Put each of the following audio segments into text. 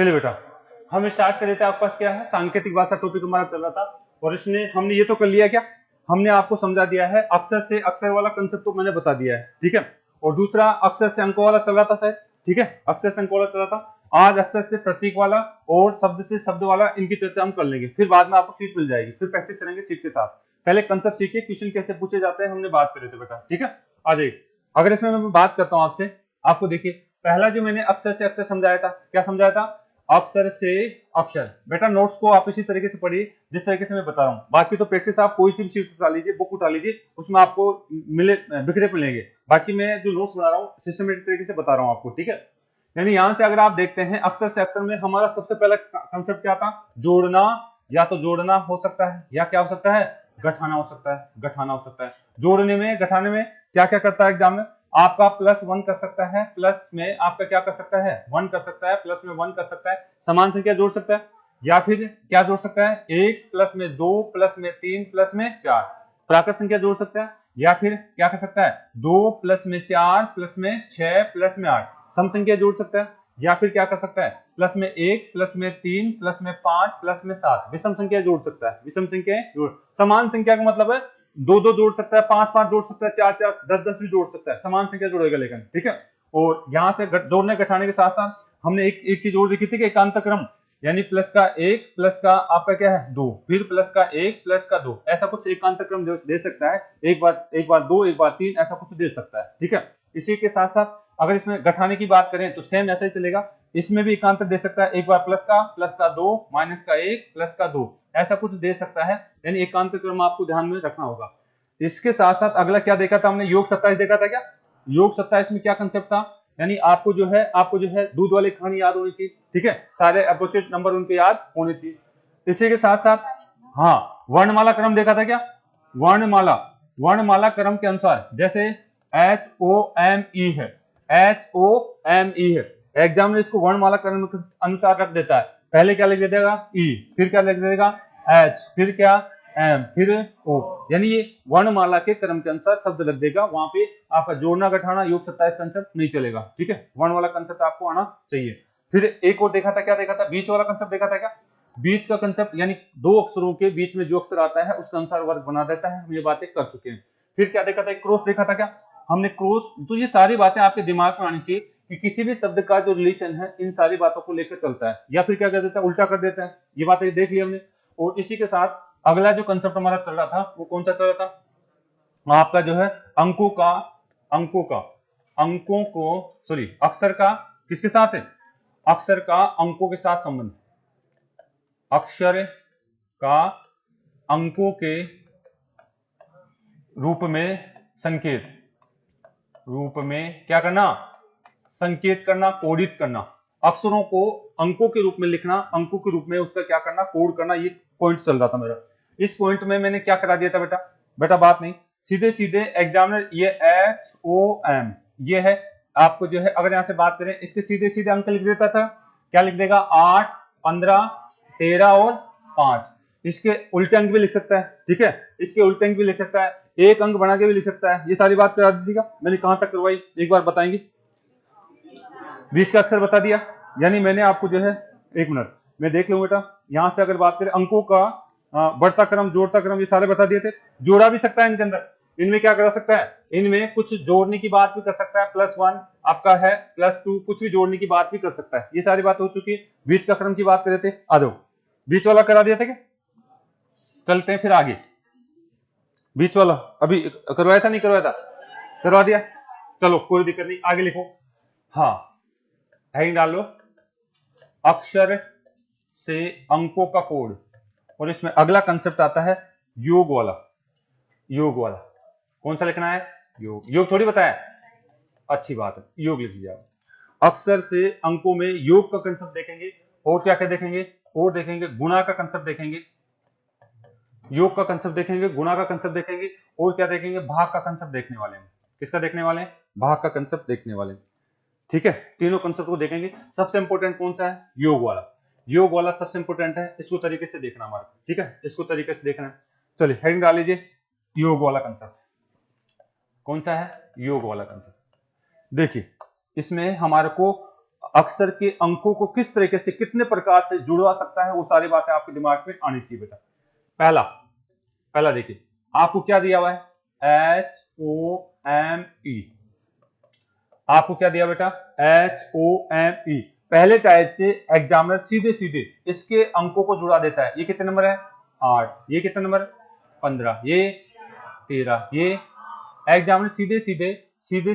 चलिए बेटा हम स्टार्ट कर देते हैं। आपके पास क्या है, सांकेतिक भाषा टॉपिक हमारा चल रहा था और इसमें हमने ये तो कर लिया क्या, हमने आपको समझा दिया है अक्षर से अक्षर वाला कंसेप्ट तो मैंने बता दिया है, ठीक है। और दूसरा अक्षर से अंकों वाला चल रहा था शायद, ठीक है, अक्षर से अंकों वाला चल रहा था। आज अक्षर से प्रतीक वाला और शब्द से शब्द वाला, इनकी चर्चा हम कर लेंगे, फिर बाद में आपको सीट मिल जाएगी, फिर प्रैक्टिस करेंगे सीट के साथ। पहले कंसेप्ट सीखिए, क्वेश्चन कैसे पूछे जाते हैं हमने बात करे थे बेटा, ठीक है। आ जाइए, अगर इसमें मैं बात करता हूं आपसे, आपको देखिए पहला जो मैंने अक्षर से अक्षर समझाया था, क्या समझाया था, अक्षर से अक्षर। बेटा नोट्स को आप इसी तरीके से पढ़िए जिस तरीके से मैं बता रहा हूँ, बाकी तो प्रैक्टिस आप कोई सी भी शीट उठा लीजिए, बुक उठा लीजिए, उसमें आपको मिले बिखरे मिलेंगे। बाकी मैं जो नोट्स बना रहा हूँ सिस्टमेटिक तरीके से बता रहा हूँ आपको, ठीक है। यानी यहां से अगर आप देखते हैं अक्षर से अक्षर में हमारा सबसे पहला कंसेप्ट क्या था, जोड़ना। या तो जोड़ना हो सकता है या क्या हो सकता है, घटाना हो सकता है, घटाना हो सकता है। जोड़ने में घटाने में क्या क्या करता है एग्जाम में, आपका +1 कर सकता है, प्लस में आपका क्या कर सकता है 1 कर सकता है, प्लस में 1 कर सकता है, समान संख्या जोड़ सकता है, या फिर क्या जोड़ सकता है 1 प्लस में 2 प्लस में 3 प्लस में 4 प्राकृत संख्या जोड़ सकता है, या फिर क्या कर सकता है 2 प्लस में 4 प्लस में 6 प्लस में 8 सम संख्या जोड़ सकता है, या फिर क्या कर सकता है प्लस में 1 प्लस में 3 प्लस में 5 प्लस में 7 विषम संख्या जोड़ सकता है, विषम संख्या जोड़। समान संख्या का मतलब है 2 जोड़ सकता है, 5 जोड़ सकता है, 4 10 भी जोड़ सकता है, समान संख्या जोड़ेगा लेकिन, ठीक है। और यहां से जोड़ने घटाने के साथ साथ हमने एक चीज और देखी थी कि एकांत क्रम, यानी प्लस का 1 प्लस का आपका क्या है 2, फिर प्लस का 1 प्लस का 2, ऐसा कुछ एकांत क्रम दे सकता है, एक बार 2 एक बार 3 ऐसा कुछ दे सकता है, ठीक है। इसी के साथ साथ अगर इसमें घटाने की बात करें तो सेम ऐसा ही चलेगा, इसमें भी एकांतर दे सकता है, एक बार प्लस का 2 माइनस का 1 प्लस का 2 ऐसा कुछ दे सकता है, यानी एकांत क्रम आपको ध्यान में रखना होगा। इसके साथ साथ अगला क्या देखा था हमने, योग 27 देखा था क्या, योग 27 में क्या कंसेप्ट था, यानी आपको जो है दूध वाली कहानी याद होनी चाहिए, ठीक है, सारे अपोजिट नंबर उनके याद होने चाहिए। इसी के साथ साथ हाँ वर्णमाला क्रम देखा था क्या, वर्णमाला क्रम के अनुसार, जैसे HOME है, HOME है, एग्जाम में इसको वर्णमाला क्रम के अनुसार रख देता है, पहले क्या लिख देगा E, फिर क्या लिख देगा H, फिर क्या M, फिर O, यानी ये वर्णमाला के क्रम के अनुसार शब्द लग देगा, वहां पे आपका जोड़ना घटाना योग 27 कंसेप्ट नहीं चलेगा, ठीक है, वर्ण वाला कंसेप्ट आपको आना चाहिए। फिर एक और देखा था, क्या देखा था, बीच वाला कंसेप्ट देखा था क्या, बीच का कंसेप्ट यानी दो अक्षरों के बीच में जो अक्षर आता है उसके अनुसार वर्ग बना देता है, हम ये बातें कर चुके हैं। फिर क्या देखा था, क्रॉस देखा था क्या हमने, क्रॉस। तो ये सारी बातें आपके दिमाग में आनी चाहिए कि किसी भी शब्द का जो रिलेशन है इन सारी बातों को लेकर चलता है, या फिर क्या कर देता है उल्टा कर देता है, ये बातें देख ली हमने। और इसी के साथ अगला जो कंसेप्ट हमारा चल रहा था वो कौन सा चल रहा था, आपका जो है अंकों को सॉरी अक्षर का किसके साथ है, अक्षर का अंकों के साथ संबंध, अक्षर का अंकों के रूप में संकेत, रूप में क्या करना, संकेत करना, कोडित करना, अक्षरों को अंकों के रूप में लिखना, अंकों के रूप में उसका क्या करना, कोड करना, ये पॉइंट चल रहा था मेरा। इस पॉइंट में मैंने क्या करा दिया था बेटा बात नहीं, सीधे सीधे एग्जामिनर ये HOM ये है, आपको जो है अगर यहां से बात करें इसके सीधे सीधे अंक लिख देता था, क्या लिख देगा 8 15 13 और 5, इसके उल्टे अंक भी लिख सकता है, ठीक है, इसके उल्टे अंक भी लिख सकता है, एक अंक बना के भी लिख सकता है, ये सारी बात करा दीजिएगा। मैंने कहां तक करवाई एक बार बताएंगे, बीच का अक्षर बता दिया, यानी मैंने आपको जो है, एक मिनट मैं देख लूं बेटा, यहां से अगर बात करें अंकों का बढ़ता क्रम जोड़ता क्रम ये सारे बता दिए थे, जोड़ा भी सकता है इनके अंदर, इनमें क्या कर सकता है, इनमें कुछ जोड़ने की बात भी कर सकता है, +1 आपका है, +2 कुछ भी जोड़ने की बात भी कर सकता है, ये सारी बात हो चुकी है। बीच का क्रम की बात कर रहे थे, आ जाओ बीच वाला करा दिया था क्या, चलते हैं फिर आगे। बीच वाला अभी करवाया था नहीं करवाया था, करवा दिया, चलो कोई दिक्कत नहीं, आगे लिखो। हाँ हेडिंग डाल लो, अक्षर से अंकों का कोड, और इसमें अगला कंसेप्ट आता है योग वाला, योग वाला कौन सा लिखना है, योग थोड़ी बताया, अच्छी बात है, योग लिख लिया। अक्षर से अंकों में योग का कंसेप्ट देखेंगे, और क्या क्या देखेंगे, और देखेंगे गुणा का कंसेप्ट देखेंगे, योग का कंसेप्ट देखेंगे, गुणा का कंसेप्ट देखेंगे, और क्या देखेंगे, भाग का कंसेप्ट देखने वाले हैं, किसका देखने वाले हैं, भाग का कंसेप्ट देखने वाले हैं, ठीक है, तीनों कंसेप्ट को देखेंगे। सबसे इंपॉर्टेंट कौन सा है, योग वाला, योग वाला सबसे इंपॉर्टेंट है, इसको तरीके से देखना हमारा, ठीक है, इसको तरीके से देखना है। चलिए हेडिंग डाल लीजिए, योग वाला कंसेप्ट कौन सा है, योग वाला कंसेप्ट। देखिए इसमें हमारे को अक्षर के अंकों को किस तरीके से कितने प्रकार से जुड़वा सकता है, वो सारी बातें आपके दिमाग में आनी चाहिए बेटा। पहला पहला देखिए आपको क्या दिया हुआ है, HOME। आपको क्या दिया बेटा, HOME। पहले टाइप से एग्जामिनर सीधे सीधे इसके अंकों को जुड़ा देता है। ये कितने नंबर है, 8, ये कितने नंबर 15, ये 13, ये एग्जामिनर सीधे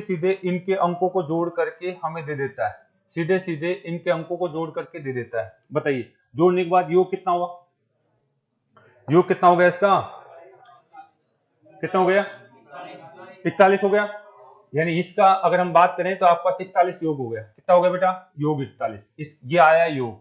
सीधे इनके अंकों को जोड़ करके हमें दे देता है, सीधे सीधे इनके अंकों को जोड़ करके दे देता है। बताइए जोड़ने के बाद योग कितना हुआ, योग कितना हो गया इसका, कितना हो गया, 41 हो गया। यानी इसका अगर हम बात करें तो आपका 41 योग हो गया। कितना हो गया बेटा, योग 41। इस ये आया योग।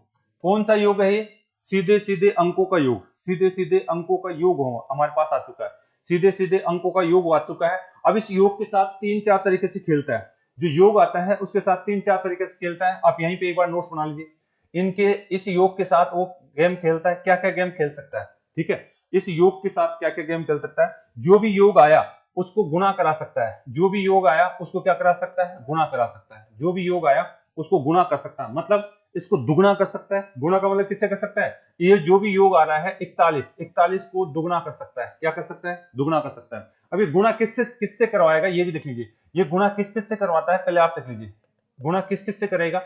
कौन सा योग है ये, सीधे सीधे अंकों का योग, सीधे सीधे अंकों का योग हमारे पास आ चुका है, सीधे सीधे अंकों का योग आ चुका है। अब इस योग के साथ 3-4 तरीके से खेलता है, जो योग आता है उसके साथ 3-4 तरीके से खेलता है। आप यहीं पे एक बार नोट्स बना लीजिए, इनके इस योग के साथ वो गेम खेलता है, क्या क्या गेम खेल सकता है। ठीक है, इस योग के साथ क्या क्या गेम खेल सकता है, जो भी योग आया उसको गुणा करा सकता है, जो भी योग आया उसको क्या करा सकता है, गुणा करा सकता है, जो भी योग आया उसको गुणा कर सकता है, मतलब इसको दुगना कर सकता है। गुणा का मतलब किससे कर सकता है, ये जो भी योग आ रहा है 41 को दुगना कर सकता है, क्या कर सकता है, दुगना कर सकता है। अभी गुणा किससे किससे करवाएगा ये भी देख लीजिए, ये गुणा किस किस से करवाता है पहले आप देख लीजिए, गुणा किस किस से करेगा,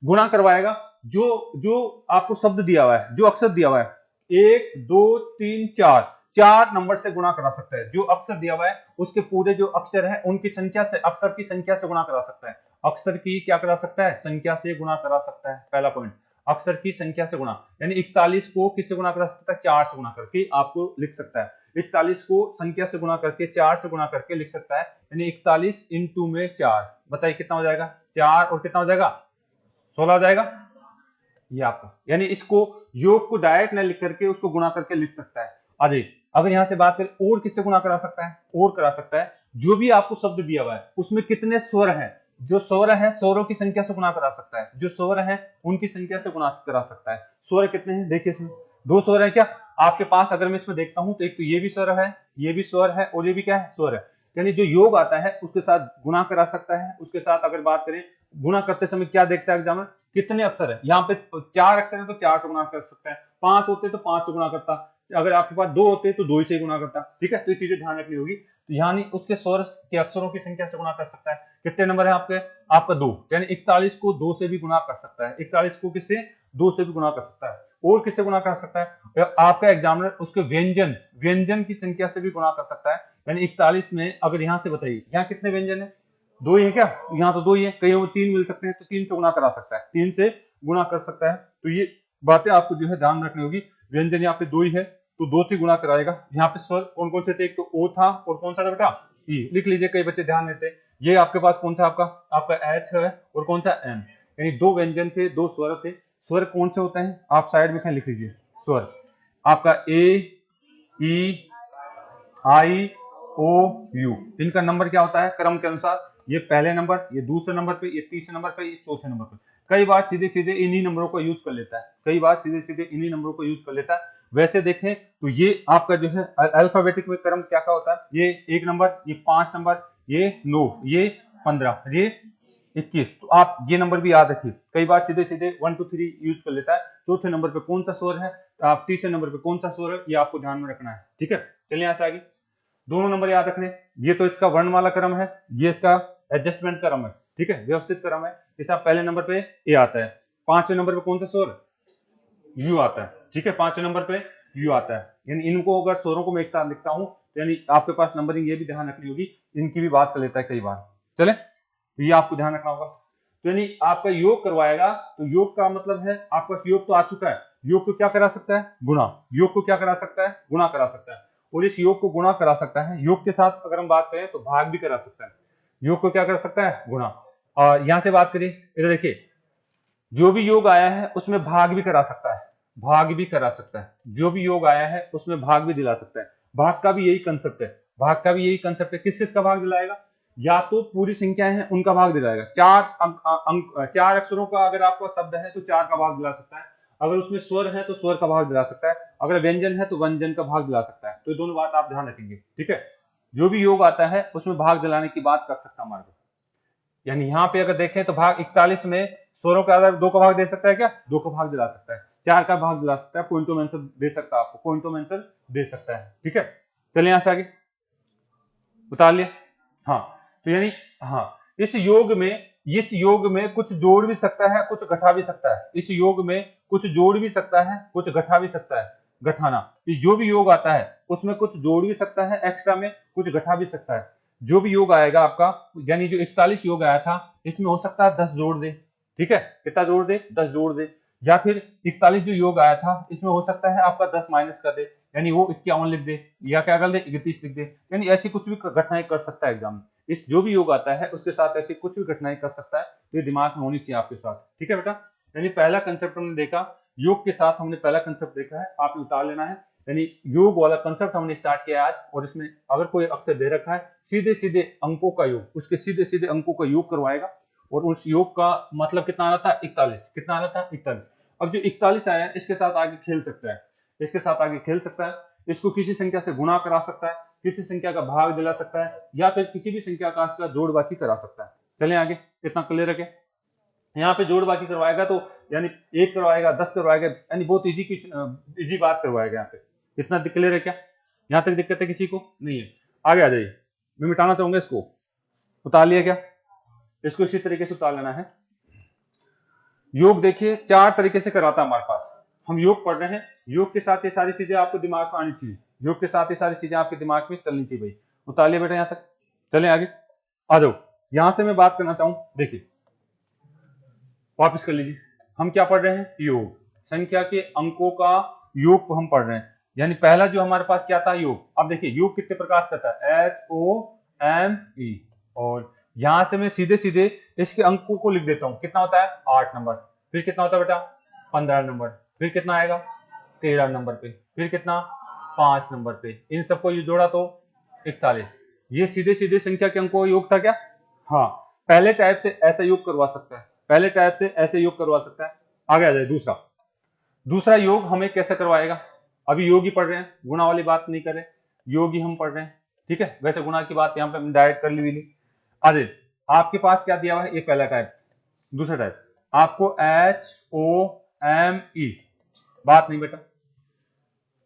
गुणा करवाएगा जो जो आपको शब्द दिया हुआ है, जो अक्षर दिया हुआ है, 1 2 3 4 नंबर से गुणा करा सकता है। जो अक्षर दिया हुआ है उसके पूरे जो अक्षर है उनकी संख्या से, अक्षर की संख्या से गुणा करा सकता है, अक्षर की क्या करा सकता है, संख्या से गुणा करा सकता है। पहला पॉइंट, अक्षर की संख्या से गुणा, यानी 41 को किससे गुणा करा सकता है, 4 से गुणा करके आपको लिख सकता है। 41 को संख्या से गुणा करके 4 से गुणा करके लिख सकता है, यानी 41 इंटू में 4, बताइए कितना हो जाएगा, 4 और कितना हो जाएगा, 16 हो जाएगा। ये आपका, यानी इसको योग को डायरेक्ट न लिख करके उसको गुणा करके लिख सकता है। अजय अगर यहां से बात करें और किससे गुणा करा सकता है, और करा सकता है जो भी आपको शब्द दिया हुआ है उसमें कितने स्वर हैं, जो स्वर है स्वरों की संख्या से गुणा करा सकता है, जो स्वर है उनकी संख्या से गुणा करा सकता है। स्वर कितने हैं देखिए, इसमें 2 स्वर है क्या आपके पास, अगर मैं इसमें देखता हूं तो एक तो ये भी स्वर है, ये भी स्वर है और ये भी क्या है, स्वर है। यानी जो योग आता है उसके साथ गुणा करा सकता है। उसके साथ अगर बात करें गुणा करते समय क्या देखता है एग्जामिनर, कितने अक्षर है, यहाँ पे 4 अक्षर है तो 4 से गुणा कर सकता है, 5 होते तो 5 से गुणा करता, अगर आपके पास 2 होते तो 2 से गुणा करता। ठीक है, तो ये चीजें ध्यान रखनी होगी। तो यानी उसके स्वर के अक्षरों की संख्या से गुणा कर सकता है। कितने नंबर है आपके, आपका 2, यानी 41 को 2 से भी गुणा कर सकता है, 41 को किससे, 2 से भी गुणा कर सकता है। और किससे गुणा कर सकता है, आपका एग्जामिनर उसके व्यंजन व्यंजन की संख्या से भी गुणा कर सकता है। यानी 41 में अगर यहां से बताइए यहाँ कितने व्यंजन है, 2 ही है क्या, यहाँ तो 2 ही है, कहीं 3 मिल सकते हैं तो 3 से गुणा करा सकता है, 3 से गुणा कर सकता है। तो ये बातें आपको जो है ध्यान रखनी होगी। व्यंजन यहाँ पे 2 ही है तो 2 से गुणा कराएगा। यहाँ पे स्वर कौन कौन से थे, एक तो ओ था और कौन सा था बेटा, ई, लिख लीजिए, कई बच्चे ध्यान देते। ये आपके पास कौन सा, आपका एच है और कौन सा एम, यानी 2 व्यंजन थे, 2 स्वर थे। स्वर कौन से होते हैं आप साइड में लिख लीजिए, स्वर आपका ए, ई, आई, ओ, यू, इनका नंबर क्या होता है क्रम के अनुसार, ये पहले नंबर, ये दूसरे नंबर पे, ये तीसरे नंबर पे, ये चौथे नंबर पे। कई बार सीधे सीधे इन्हीं नंबरों को यूज कर लेता है, कई बार सीधे सीधे इन्हीं नंबरों को यूज कर लेता है। वैसे देखें तो ये आपका जो है अल्फाबेटिक में क्रम क्या क्या होता है, ये 1 नंबर, ये 5 नंबर, ये 9, ये 15, ये 21। तो आप ये नंबर भी याद रखिए, कई बार सीधे सीधे 1 2 3 यूज कर लेता है। चौथे नंबर पे कौन सा स्वर है, आप तीसरे नंबर पे कौन सा स्वर है, ये आपको ध्यान में रखना है। ठीक है, चलिए यहां से आगे दोनों नंबर याद रखने। ये तो इसका वर्णमाला क्रम है, ये इसका एडजस्टमेंट क्रम है। ठीक है, व्यवस्थित क्रम है। जैसे पहले नंबर पे ए आता है, 5वें नंबर पे कौन सा स्वर, यू आता है। ठीक है, 5वें नंबर पे यू आता है। यानी इनको अगर स्वरों को मैं एक साथ लिखता हूं तो यानी आपके पास नंबरिंग ये भी ध्यान रखनी होगी, इनकी भी बात कर लेता है कई बार। चले, तो ये आपको ध्यान रखना होगा। तो यानी आपका योग करवाएगा, तो योग का मतलब है आपका योग तो आ चुका है, योग को क्या करा सकता है, गुणा, योग को क्या करा सकता है, गुणा करा सकता है। और इस योग को गुणा करा सकता है, योग के साथ अगर हम बात करें तो भाग भी करा सकता है। योग को क्या कर सकता है, गुणा। और यहां से बात करिए, इधर देखिए, जो भी योग आया है उसमें भाग भी करा सकता है, भाग भी करा सकता है। जो भी योग आया है उसमें भाग भी दिला सकता है। भाग का भी यही कंसेप्ट है, भाग का भी यही कंसेप्ट है। किस चीज का भाग दिलाएगा, या तो पूरी संख्याएं हैं उनका भाग दिलाएगा। 4 अक्षरों का अगर आपका शब्द है तो 4 का भाग दिला सकता है, अगर उसमें स्वर है तो स्वर का भाग दिला सकता है, अगर व्यंजन है तो व्यंजन का भाग दिला सकता है। तो ये दोनों बात आप ध्यान रखेंगे। ठीक है, जो भी योग आता है उसमें भाग दिलाने की बात कर सकता है मार्ग। यानी यहाँ पे अगर देखें तो भाग 41 में 16 का आधा 2 का भाग दे सकता है क्या? 2 का भाग दिला सकता है, 4 का भाग दिला सकता है, पॉइंटो में आंसर दे सकता है, आपको पॉइंटो में आंसर दे सकता है। ठीक है, चलिए यहां से आगे उतार लिया। हाँ, तो यानी हाँ, इस योग में कुछ जोड़ भी सकता है, कुछ घटा भी सकता है। इस योग में कुछ जोड़ भी सकता है, कुछ घटा भी सकता है। घटाना, जो भी योग आता है उसमें कुछ जोड़ भी सकता है एक्स्ट्रा में, कुछ घटा भी सकता है। जो भी योग आएगा आपका, यानी जो 41 योग आया था, इसमें हो सकता है 10 जोड़ दे। ठीक है, कितना जोड़ दे? 10 जोड़ दे। या फिर 41 जो योग आया था, इसमें हो सकता है आपका 10 माइनस कर दे, यानी वो 51 लिख दे, या क्या कर दे? 31 लिख दे। यानी ऐसी कुछ भी घटनाएं कर सकता है एग्जाम में। इस जो भी योग आता है उसके साथ ऐसी कुछ भी घटनाएं कर सकता है, ये दिमाग में होनी चाहिए आपके साथ। ठीक है बेटा, यानी पहला कंसेप्ट हमने देखा, योग के साथ हमने पहला कंसेप्ट देखा है, आपने उतार लेना है। यानी योग वाला कंसेप्ट हमने स्टार्ट किया आज, और इसमें अगर कोई अक्षर दे रखा है, सीधे सीधे अंकों का योग, उसके सीधे सीधे अंकों का योग करवाएगा, और उस योग का मतलब कितना आ रहा था? 41। कितना आ रहा था? 41। अब जो 41 आया, इसके साथ आगे खेल सकता है, इसके साथ आगे खेल सकता है, इसको किसी संख्या से गुणा करा सकता है, किसी संख्या का भाग दिला सकता है, या फिर किसी भी संख्या का इसका जोड़ बाकी करा सकता है। चलें आगे, इतना क्लियर रखे। यहाँ पे जोड़ बाकी करवाएगा तो यानी 1 करवाएगा, 10 करवाएगा, यानी बहुत इजी बात करवाएगा। यहाँ पे इतना क्लियर है क्या? यहाँ तक दिक्कत है किसी को? नहीं है। आगे आ जाइए, मैं मिटाना चाहूंगा इसको। उतार लिया क्या? इसको इसी तरीके से उतार लेना है। योग देखिए 4 तरीके से कराता है हमारे पास। हम योग पढ़ रहे हैं, योग के साथ ये सारी चीजें आपको दिमाग में आनी चाहिए, योग के साथ ये सारी चीजें आपके दिमाग में चलनी चाहिए भाई। उतार लिया बेटा यहाँ तक, चलें आगे आ जाओ। यहां से मैं बात करना चाहूं, देखिए वापस कर लीजिए, हम क्या पढ़ रहे हैं? योग, संख्या के अंकों का योग को हम पढ़ रहे हैं। यानी पहला जो हमारे पास क्या था? योग। अब देखिए योग कितने प्रकार से करता है? HOME। और यहां से मैं सीधे सीधे इसके अंकों को लिख देता हूं। कितना होता है? 8 नंबर। फिर कितना होता है बेटा? 15 नंबर। फिर कितना आएगा? 13 नंबर पे। फिर कितना? 5 नंबर पे। इन सबको ये जोड़ा तो 41। ये सीधे सीधे संख्या के अंकों का योग था क्या? हाँ, पहले टाइप से ऐसा योग करवा सकता है, पहले टाइप से ऐसे योग करवा सकता है। आगे आ जाए दूसरा। दूसरा योग हमें कैसे करवाएगा? अभी योग ही पढ़ रहे हैं, गुणा वाली बात नहीं कर रहे, योग ही हम पढ़ रहे हैं। ठीक है, वैसे गुणा की बात यहाँ पे हम डायरेक्ट कर ली। आ जाए, आपके पास क्या दिया हुआ है? ये पहला टाइप। दूसरा टाइप आपको HOME। बात नहीं बेटा,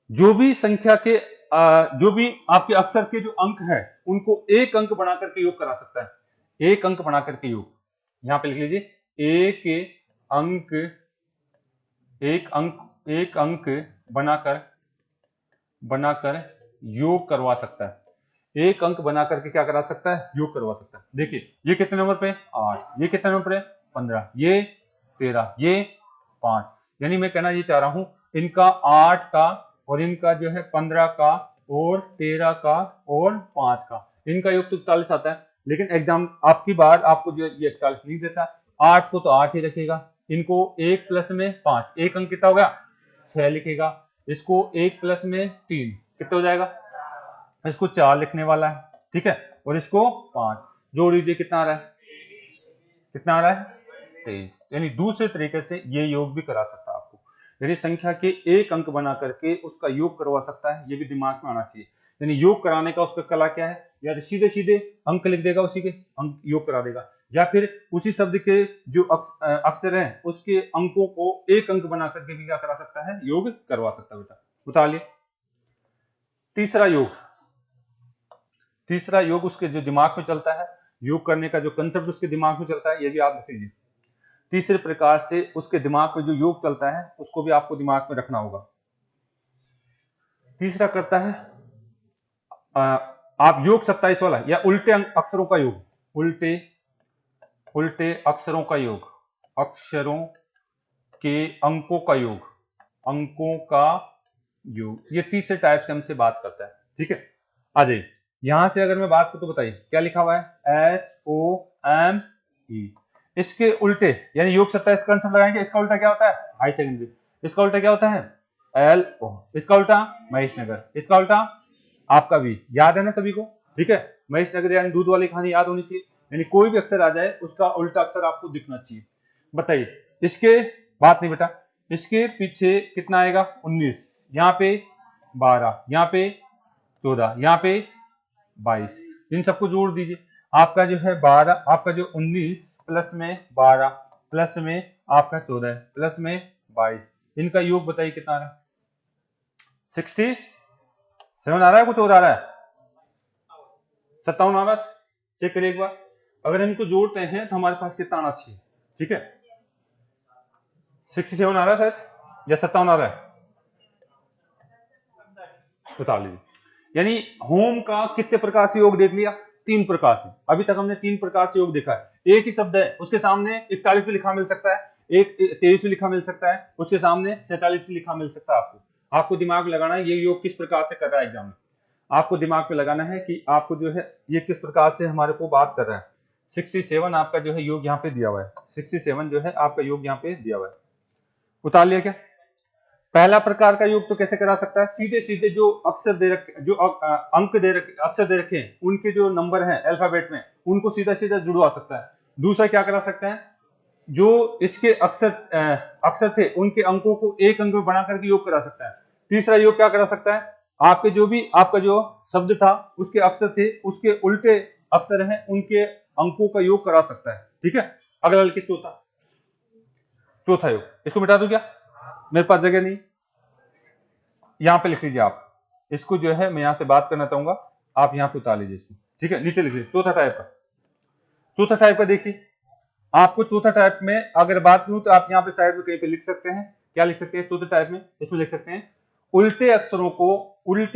जो भी संख्या के जो भी आपके अक्षर के जो अंक है, उनको एक अंक बना करके योग करा सकता है। एक अंक बना करके योग, यहां पे लिख लीजिए, एक अंक बनाकर योग करवा सकता है। एक अंक बना करके क्या करा सकता है? योग करवा सकता है। देखिए ये कितने नंबर पे? 8। ये कितने नंबर पे? 15। ये 13। ये 5। यानी मैं कहना ये चाह रहा हूं, इनका 8 का और इनका जो है 15 का और 13 का और 5 का, इनका योग तो 41 आता है। लेकिन एग्जाम आपकी बार आपको जो ये 41 नहीं देता, 8 को तो 8 ही रखेगा, इनको 1 प्लस में 5, एक अंक कितना होगा? 6 लिखेगा, इसको 1 प्लस में 3 कितना हो जाएगा? इसको 4 लिखने वाला है। ठीक है, और इसको 5 जोड़ दीजिए, कितना आ रहा है? कितना आ रहा है? 23। यानी दूसरे तरीके से ये योग भी करा सकता है आपको, यानी संख्या के एक अंक बना करके उसका योग करवा सकता है। ये भी दिमाग में आना चाहिए। यानी योग कराने का उसका कला क्या है? या तो सीधे सीधे अंक लिख देगा, उसी के अंक योग करा देगा, या फिर उसी शब्द के जो अक्षर हैं उसके अंकों को एक अंक बना करके भी क्या करा सकता है? योग करवा सकता है बेटा। उतार लिए। तीसरा योग, तीसरा योग उसके जो दिमाग में चलता है, योग करने का जो कंसेप्ट उसके दिमाग में चलता है, ये भी आप लिख लीजिए। तीसरे प्रकार से उसके दिमाग में जो योग चलता है उसको भी आपको दिमाग में रखना होगा। तीसरा करता है आप योग 27 वाला, या उल्टे अक्षरों का योग, उल्टे अक्षरों का योग, अक्षरों के अंकों का योग, अंकों का योग। ये तीसरे टाइप से हमसे बात करता है। ठीक है, आ जाइए यहां से अगर मैं बात करूं तो बताइए क्या लिखा हुआ है? HOME। इसके उल्टे यानी योग 27 का आंसर लगाएंगे, इसका उल्टा क्या होता है? High secondary. इसका उल्टा क्या होता है? LO। इसका उल्टा महेश नगर। इसका उल्टा आपका भी याद है ना सभी को? ठीक है, महेश नगर यानी दूध वाली कहानी याद होनी चाहिए। यानी कोई भी अक्षर आ जाए उसका उल्टा अक्षर आपको दिखना चाहिए। बताइए इसके, बात नहीं बेटा, इसके पीछे कितना आएगा? 19, यहाँ पे 12, यहाँ पे 14, यहाँ पे 22। इन सबको जोड़ दीजिए, आपका जो है 12, आपका जो 19 प्लस में 12 प्लस में आपका 14 प्लस में 22, इनका योग बताइए कितना आ रहा है? 67 आ रहा है, कुछ और आ रहा है? 57 आ रहा है। चेक करिए एक बार, अगर हम इनको जोड़ते हैं तो हमारे पास कितना आना चाहिए? ठीक है, 67 आ रहा है शायद, या 57 आ रहा है, बता लीजिए। यानी होम का कितने प्रकार से योग देख लिया? 3 प्रकार से। अभी तक हमने 3 प्रकार से योग देखा है। एक ही शब्द है, उसके सामने 41 भी लिखा मिल सकता है, एक 23 भी लिखा मिल सकता है, उसके सामने 47 भी लिखा मिल सकता है। आपको दिमाग लगाना है ये योग किस प्रकार से कर रहा है एग्जाम में, आपको दिमाग पे लगाना है कि आपको जो है ये किस प्रकार से हमारे को बात कर रहा है। 67 आपका जो है योग यहाँ पे दिया हुआ है, 67 जो है आपका योग यहाँ पे दिया हुआ है। उतार लिया क्या? पहला प्रकार का योग तो कैसे करा सकता है? सीधे सीधे जो अक्षर दे रखे, जो अंक दे रखे, अक्षर दे रखे हैं, उनके जो नंबर हैं अल्फाबेट में, उनको सीधा सीधा जुड़वा सकता है। दूसरा क्या करा सकता है? जो इसके अक्षर थे उनके अंकों को एक अंक में बना करके योग करा सकता है। तीसरा योग क्या करा सकता है? आपके जो भी आपका जो शब्द था उसके अक्षर थे, उसके उल्टे अक्षर हैं, उनके अंकों का योग करा सकता है। ठीक है, अगला लिखिए चौथा योग। इसको मिटा दूं क्या? मेरे पास जगह नहीं, यहां पे लिख लीजिए आप। इसको जो है मैं यहां से बात करना चाहूंगा, आप यहां पे उतार लीजिए इसको। ठीक है, नीचे लिख लीजिए चौथा टाइप का देखिए। आपको चौथा टाइप में अगर बात करूं तो आप यहाँ पे साइड में कहीं पे लिख सकते हैं। क्या लिख सकते हैं चौथे टाइप में? इसमें लिख सकते हैं उल्टे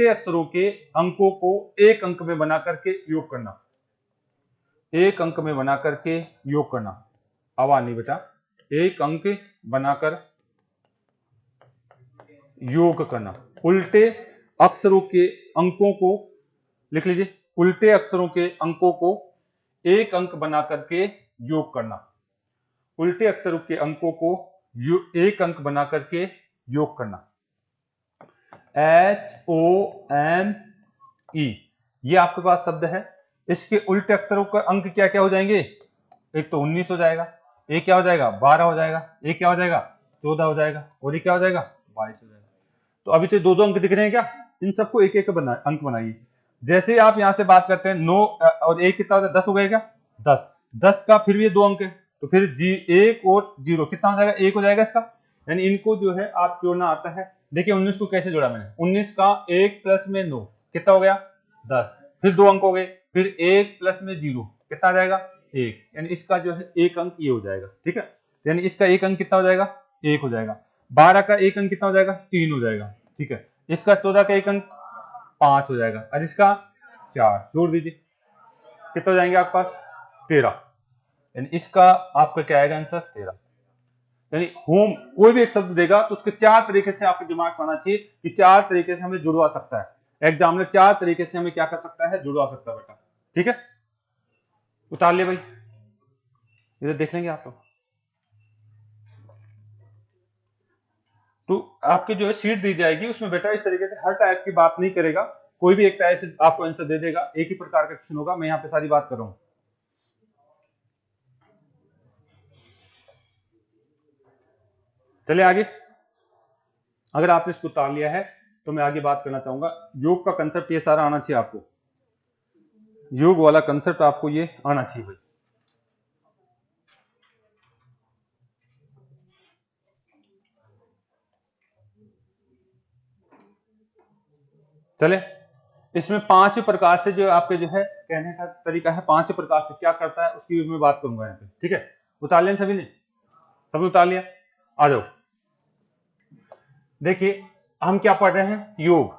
अक्षरों के अंकों को एक अंक में बना करके योग करना। एक अंक में बना करके योग करना, आवाज नहीं बेटा, एक अंक बनाकर योग करना। उल्टे अक्षरों के अंकों को लिख लीजिए, उल्टे अक्षरों के अंकों को एक अंक बना करके योग करना। उल्टे अक्षरों के अंकों को एक अंक बना करके योग करना। HOME, ये आपके पास शब्द है। इसके उल्टे अक्षरों का अंक क्या क्या हो जाएंगे? एक तो 19 हो जाएगा, एक क्या हो जाएगा 12 हो जाएगा, एक क्या हो जाएगा 14 हो जाएगा, और एक क्या हो जाएगा 22 हो जाएगा। तो अभी तो दो अंक दिख रहे हैं क्या? इन सबको एक एक अंक बनाइए। जैसे आप यहां से बात करते हैं 9 और एक कितना होता है? 10 हो गया क्या? 10 का फिर भी 2 अंक है, तो फिर एक और 0 कितना हो जाएगा? 1 हो जाएगा इसका। यानी इनको जो है आप जोड़ना आता है। देखिए 19 को कैसे जोड़ा मैंने? 19 का 1 प्लस में 9 कितना हो गया? 10, फिर 2 अंक हो गए, फिर 1 प्लस में 0 कितना आ जाएगा? 1। यानी इसका जो है एक अंक ये हो जाएगा। ठीक है, यानी इसका एक अंक कितना हो जाएगा? 1 हो जाएगा। 12 का एक अंक कितना हो जाएगा? 3 हो जाएगा। ठीक है, इसका 14 का एक अंक 5 हो जाएगा, और इसका 4 जोड़ दीजिए, कितना हो जाएंगे आपके पास? 13। यानी इसका आपका क्या आएगा आंसर? 13। यानी होम कोई भी एक शब्द देगा तो उसके 4 तरीके से आपके दिमाग में आना चाहिए कि 4 तरीके से हमें जुड़वा सकता है एग्जामिनर, 4 तरीके से हमें क्या कर सकता है? जुड़वा सकता है बेटा। ठीक है, उतार लिया भाई, इधर देख लेंगे आप लोग। तो आपकी जो है शीट दी जाएगी, उसमें बेटा इस तरीके से हर टाइप की बात नहीं करेगा, कोई भी एक टाइप से आपको आंसर दे देगा, एक ही प्रकार का क्वेश्चन होगा। मैं यहाँ पे सारी बात कर रहा हूं। चलिए आगे, अगर आपने इसको उतार लिया है तो मैं आगे बात करना चाहूंगा। योग का कंसेप्ट ये सारा आना चाहिए आपको, योग वाला कंसेप्ट आपको ये आना चाहिए भाई। चले, इसमें 5 प्रकार से जो आपके जो है कहने का तरीका है, 5 प्रकार से क्या करता है उसकी मैं बात करूंगा यहाँ पे। ठीक है, उतार लिया सभी ने? सभी उतार लिया? आ जाओ। देखिए हम क्या पढ़ रहे हैं? योग।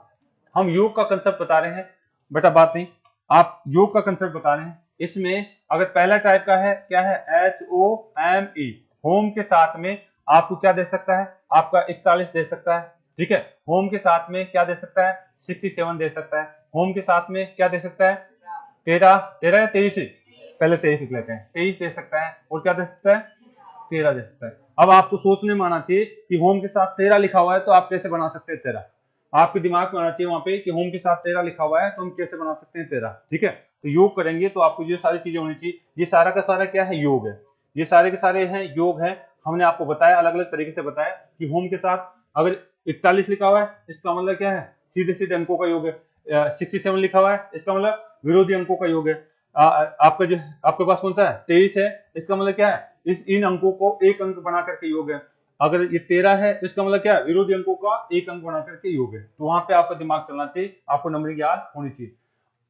हम योग का कंसेप्ट बता रहे हैं बेटा, बात नहीं, आप योग का कंसेप्ट बता रहे हैं। इसमें अगर पहला टाइप का है, क्या है? HOME, होम के साथ में आपको क्या दे सकता है? आपका 41 दे सकता है। ठीक है, होम के साथ में क्या दे सकता है? 67 दे सकता है। होम के साथ में क्या दे सकता है? 13 या 23, पहले 23 लिख लेते हैं, 23 दे सकता है। और क्या दे सकता है? 13 दे सकता है। अब आपको सोचने में आना चाहिए कि होम के साथ 13 लिखा हुआ है तो आप कैसे बना सकते हैं 13। आपके दिमाग में आना चाहिए वहां पे कि होम के साथ 13 लिखा हुआ है तो हम कैसे बना सकते हैं 13। ठीक है, तो योग करेंगे तो आपको ये सारी चीजें होनी चाहिए। ये सारा का सारा क्या है? योग है। ये सारे के सारे हैं योग है। हमने आपको बताया, अलग अलग तरीके से बताया कि होम के साथ अगर 41 लिखा हुआ है इसका मतलब क्या है? सीधे सीधे अंकों का योग है। 67 लिखा हुआ है इसका मतलब विरोधी अंकों का योग है। आपका जो आपके पास कौन सा है 23 है, इसका मतलब क्या है इस इन अंकों को एक अंक बना करके योग है। अगर ये 13 है तो इसका मतलब क्या है विरोधी अंकों का एक अंक बना करके योग है। तो वहां पे आपका दिमाग चलना चाहिए, आपको नंबरिंग याद होनी चाहिए।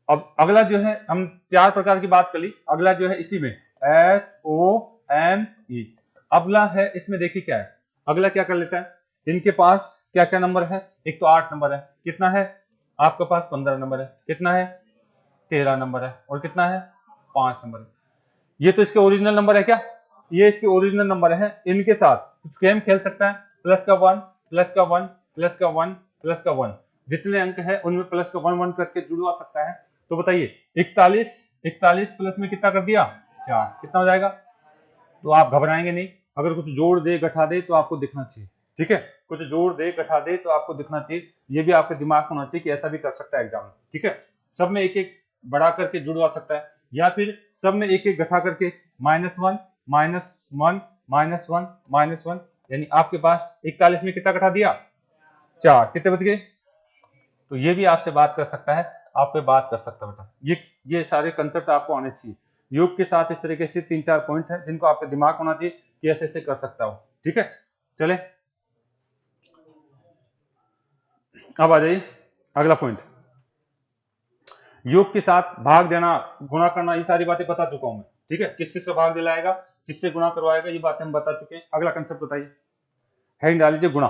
अब अगला जो है हम 4 प्रकार की बात कर ली, अगला जो है इसी में HOME। अगला है इसमें देखिए क्या है, अगला क्या कर लेता है, इनके पास क्या क्या नंबर है, एक तो 8 नंबर है, कितना है आपके पास 15 नंबर है, कितना है 13 नंबर है, और कितना है 5 नंबर है। ये तो इसके ओरिजिनल नंबर है क्या, ये इसके ओरिजिनल नंबर है। इनके साथ कुछ गेम खेल सकता है, प्लस का 1 प्लस का 1 प्लस का 1 प्लस का 1, जितने अंक है उनमें प्लस का 1 1 करके जुड़वा सकता है। तो बताइए 41 प्लस में कितना कर दिया 4, कितना हो जाएगा। तो आप घबराएंगे नहीं, अगर कुछ जोड़ दे घटा दे तो आपको दिखना चाहिए, ठीक है, कुछ जोड़ दे घटा दे तो आपको दिखना चाहिए। ये भी आपके दिमाग में होना चाहिए कि ऐसा भी कर सकता है एग्जाम में, ठीक है। सब में एक एक बढ़ा करके जुड़वा सकता है, या फिर सब में एक एक घटा करके -1 -1 -1 -1, यानी आपके पास 41 में कितना घटा दिया 4, कितने बच गए। तो ये भी आपसे बात कर सकता है, आप पे बात कर सकता है बेटा। ये सारे कंसेप्ट आपको आने चाहिए। योग के साथ इस तरीके से 3-4 पॉइंट है जिनको आपके दिमाग होना चाहिए कि ऐसे ऐसे कर सकता हो, ठीक है। चले अब आ जाइए अगला पॉइंट, योग के साथ भाग देना गुणा करना, ये सारी बातें बता चुका हूं मैं, ठीक है। किस किस का भाग दिलाएगा, किससे गुणा करवाएगा, ये बातें हम बता चुके हैं। अगला कंसेप्ट बताइए, हेडिंग डाल लीजिए गुणा,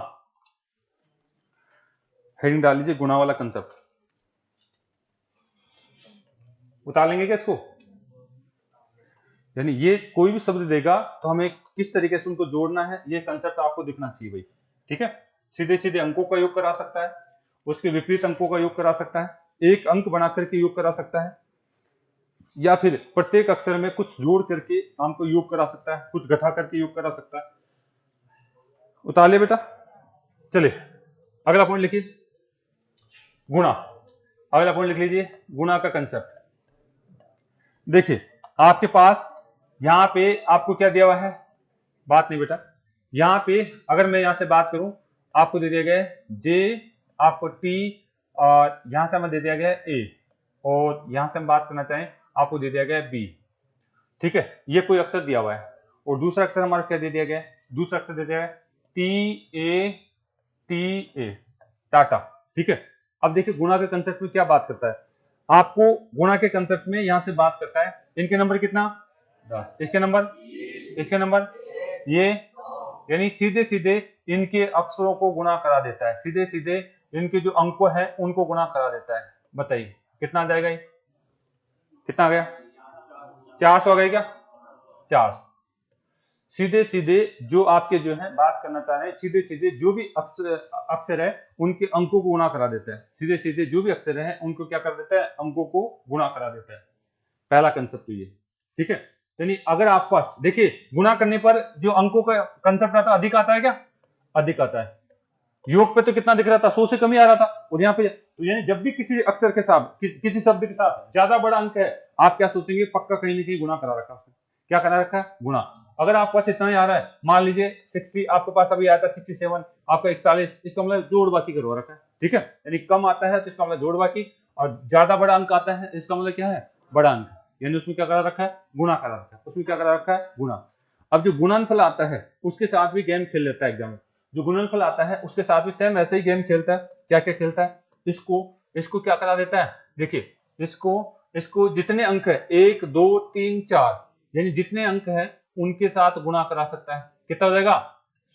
हेडिंग डाल लीजिए गुणा वाला कंसेप्ट। उतार लेंगे क्या इसको, यानी ये कोई भी शब्द देगा तो हमें किस तरीके से उनको जोड़ना है, ये कंसेप्ट आपको दिखना चाहिए भाई, ठीक है। सीधे सीधे अंकों का योग करा सकता है, उसके विपरीत अंकों का योग करा सकता है, एक अंक बना करके योग करा सकता है, या फिर प्रत्येक अक्षर में कुछ जोड़ करके हमको योग करा सकता है, कुछ घटा करके योग करा सकता है। उतार ले बेटा, चले अगला पॉइंट लिखिए गुणा। अगला पॉइंट लिख लीजिए गुणा का कंसेप्ट। देखिए आपके पास यहां पे आपको क्या दिया हुआ है, बात नहीं बेटा, यहां पे अगर मैं यहां से बात करूं आपको दे दिया गया है जे, आपको टी, और यहां से हमें दे दिया गया है ए, और यहां से हम बात करना चाहें आपको दे दिया गया है बी, ठीक है। ये कोई अक्षर दिया हुआ है, और दूसरा अक्षर हमारा क्या दे दिया गया है, दूसरा अक्षर दे दिया है TA टाटा, ठीक है। अब देखिए गुणा के कंसेप्ट में क्या बात करता है, आपको गुणा के कंसेप्ट में यहां से बात करता है इनके नंबर कितना 10, इसके नंबर ये, यानी सीधे सीधे इनके अक्षरों को गुणा करा देता है, सीधे सीधे इनके जो अंक है उनको गुणा करा देता है। बताइए कितना आ जाएगा, ये कितना आ गया 400 आ गया क्या 400। सीधे सीधे जो आपके जो है बात करना चाह रहे हैं, सीधे सीधे जो भी अक्षर है उनके अंकों को गुणा करा देता है, सीधे सीधे जो भी अक्षर है उनको क्या कर देता है अंकों को गुणा करा देता है। पहला कंसेप्ट तो ये, ठीक है। यानी अगर आप पास देखिए गुणा करने पर जो अंकों का कंसेप्ट आता है अधिक आता है क्या, अधिक आता है। योग पे तो कितना दिख रहा था 100 से कम ही आ रहा था, और यहाँ पे तो यानी जब भी किसी अक्षर के साथ किसी शब्द के साथ ज्यादा बड़ा अंक है आप क्या सोचेंगे, पक्का कहीं ना कहीं गुणा करा रखा है, क्या करा रखा है गुणा। अगर आपके पास इतना ही आ रहा है, मान लीजिए 60 आपके पास अभी आया था 67, आपका 41, इसका मतलब जोड़ बाकी करवा रखा है, ठीक है। यानी कम आता है तो इसका मतलब जोड़ बाकी, और ज्यादा बड़ा अंक आता है इसका मतलब क्या है बड़ा अंक, यानी उसमें क्या करा रखा है गुणा करा रखा है, उसमें क्या करा रखा है गुणा। अब जो गुणनफल आता है उसके साथ भी गेम खेल लेता है एग्जाम में, जो गुणनफल आता है उसके साथ भी सेम ऐसे ही गेम खेलता है। क्या क्या खेलता है, इसको क्या करा देता है, देखिए इसको जितने अंक है 1 2 3 4, यानी जितने अंक है उनके साथ गुणा करा सकता है, कितना हो जाएगा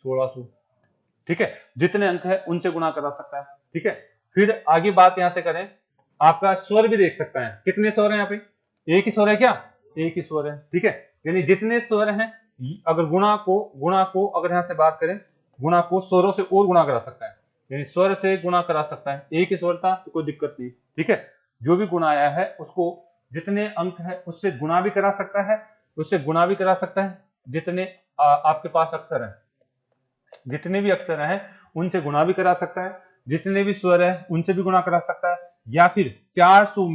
1600, ठीक है। जितने अंक है उनसे गुणा करा सकता है, ठीक है। फिर आगे बात यहां से करें, आपका स्वर भी देख सकता है, कितने स्वर है यहाँ पे, एक ही स्वर है क्या, एक ही स्वर है, ठीक है। यानी जितने स्वर हैं, अगर गुणा को अगर यहां से बात करें, गुणा को स्वरों से और गुणा करा सकता है, यानी स्वर से गुणा करा सकता है, एक ही स्वर था तो कोई दिक्कत नहीं, ठीक है। जो भी गुणा आया है उसको जितने अंक है उससे गुणा भी करा सकता है, जितने आपके पास अक्षर है, जितने भी अक्षर हैं उनसे गुणा भी करा सकता है, जितने भी स्वर है उनसे भी गुणा करा सकता है, या फिर 400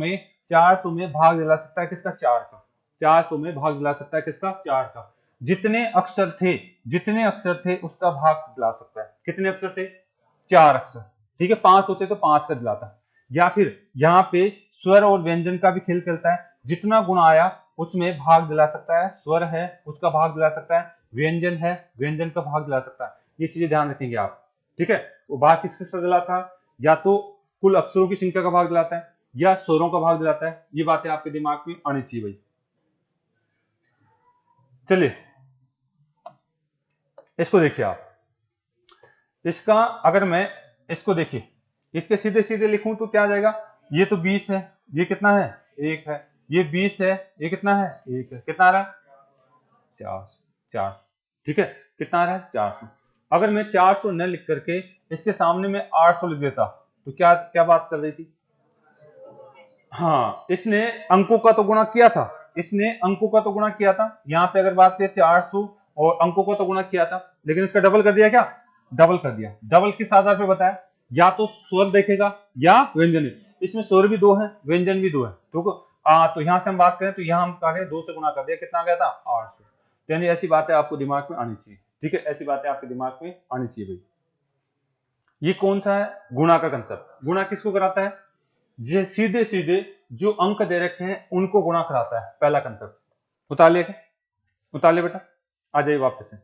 में भाग दिला सकता है किसका 4 का, 400 में भाग दिला सकता है किसका 4 का। जितने अक्षर थे उसका भाग दिला सकता है, कितने अक्षर थे 4 अक्षर, ठीक है। 5 होते तो 5 का दिलाता है। या फिर यहाँ पे स्वर और व्यंजन का भी खेल खेलता है, जितना गुणा आया उसमें भाग दिला सकता है, स्वर है उसका भाग दिला सकता है, व्यंजन है व्यंजन का भाग दिला सकता है। ये चीजें ध्यान रखेंगे आप, ठीक है। वो भाग किसके साथ दिलाता है, या तो कुल अक्षरों की संख्या का भाग दिलाता है या स्वरों का भाग दिलाता है। ये बातें आपके दिमाग में आनी चाहिए भाई। चलिए इसको देखिए आप, इसका अगर मैं इसको देखिए इसके सीधे सीधे लिखूं तो क्या आ जाएगा, ये तो 20 है, ये कितना है 1 है, ये 20 है, ये कितना है 1 है, कितना आ रहा है 400, ठीक है, कितना आ रहा है 400। अगर मैं 400 न लिख करके इसके सामने में 800 लिख देता तो क्या क्या बात चल रही थी, हाँ इसने अंकों का तो गुणा किया था, इसने अंकों का तो गुणा किया था, यहाँ पे अगर बात करें 400 और अंकों का तो गुणा किया था, लेकिन इसका डबल कर दिया, क्या डबल कर दिया। डबल किस आधार पे बताया, या तो स्वर देखेगा या व्यंजन। इसमें स्वर भी 2 है व्यंजन भी 2 है, तो यहाँ से हम बात करें तो यहाँ हम कह रहे हैं 2 से गुणा कर दिया, कितना आ गया था 800। यानी ऐसी बातें आपको दिमाग में आनी चाहिए, ठीक है, ऐसी बातें आपके दिमाग में आनी चाहिए भाई। ये कौन सा है, गुणा का कंसेप्ट। गुणा किसको कराता है, ये सीधे सीधे जो अंक दे रखे हैं उनको गुणा कराता है, पहला कंसेप्ट। उतार लिया, उतार लिया बेटा, आ जाइए वापस से,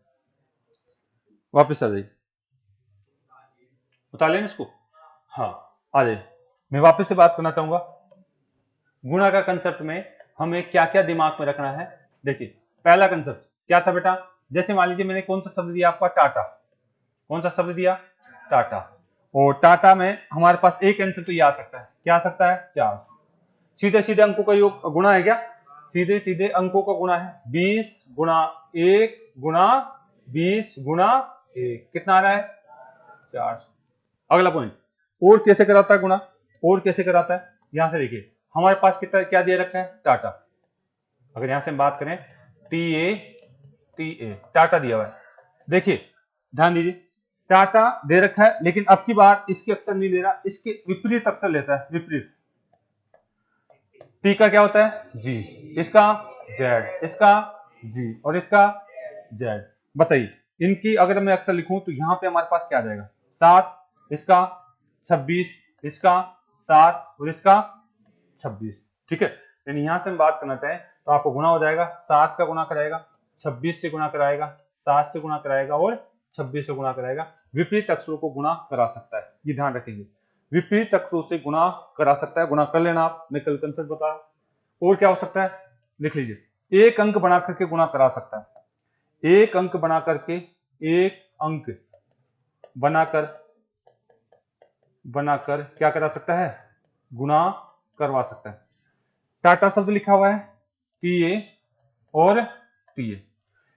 वापस आ जाइए, उतार लिया इसको, हाँ आ जाइए। मैं वापस से बात करना चाहूंगा, गुणा का कंसेप्ट में हमें क्या क्या दिमाग में रखना है। देखिए पहला कंसेप्ट क्या था बेटा, जैसे मान लीजिए मैंने कौन सा शब्द दिया आपका, टाटा, कौन सा शब्द दिया टाटा, और टाटा में हमारे पास एक आंसर तो ये आ सकता है, क्या आ सकता है 4। सीधे सीधे अंकों का योग गुणा है क्या, सीधे सीधे अंकों का गुणा है, 20 गुणा 1 गुणा 20 गुणा 1, कितना आ रहा है 4। अगला पॉइंट, और कैसे कराता है गुणा, और कैसे कराता है, यहां से देखिए हमारे पास कितना क्या दे रखा है टाटा, अगर यहां से हम बात करें TA टाटा दिया हुआ है, देखिए ध्यान दीजिए टाटा दे रखा है, लेकिन अब की बार इसके अक्षर नहीं ले रहा, इसके विपरीत अक्षर लेता है, विपरीत। टी का क्या होता है जी, इसका जेड, इसका जी और इसका जेड। बताइए इनकी अगर मैं अक्षर लिखूं तो यहां पे हमारे पास क्या आ जाएगा 7, इसका 26, इसका 7 और इसका 26, ठीक है। यानी यहां से हम बात करना चाहें तो आपको गुणा हो जाएगा, 7 का गुणा कराएगा, 26 से गुणा कराएगा, 7 से गुणा कराएगा और 26 से गुणा कराएगा। विपरीत अक्षरों को गुणा करा सकता है, ये ध्यान रखेंगे, विपरीत अक्षरों से गुणा करा सकता है, गुणा कर लेना आप, मैं कल कंसेप्ट बता रहा हूं। और क्या हो सकता है लिख लीजिए, एक अंक बना करके गुणा करा सकता है, एक अंक बना करके, एक अंक बनाकर क्या करा सकता है, गुणा करवा सकता है। टाटा शब्द लिखा हुआ है TA और TA,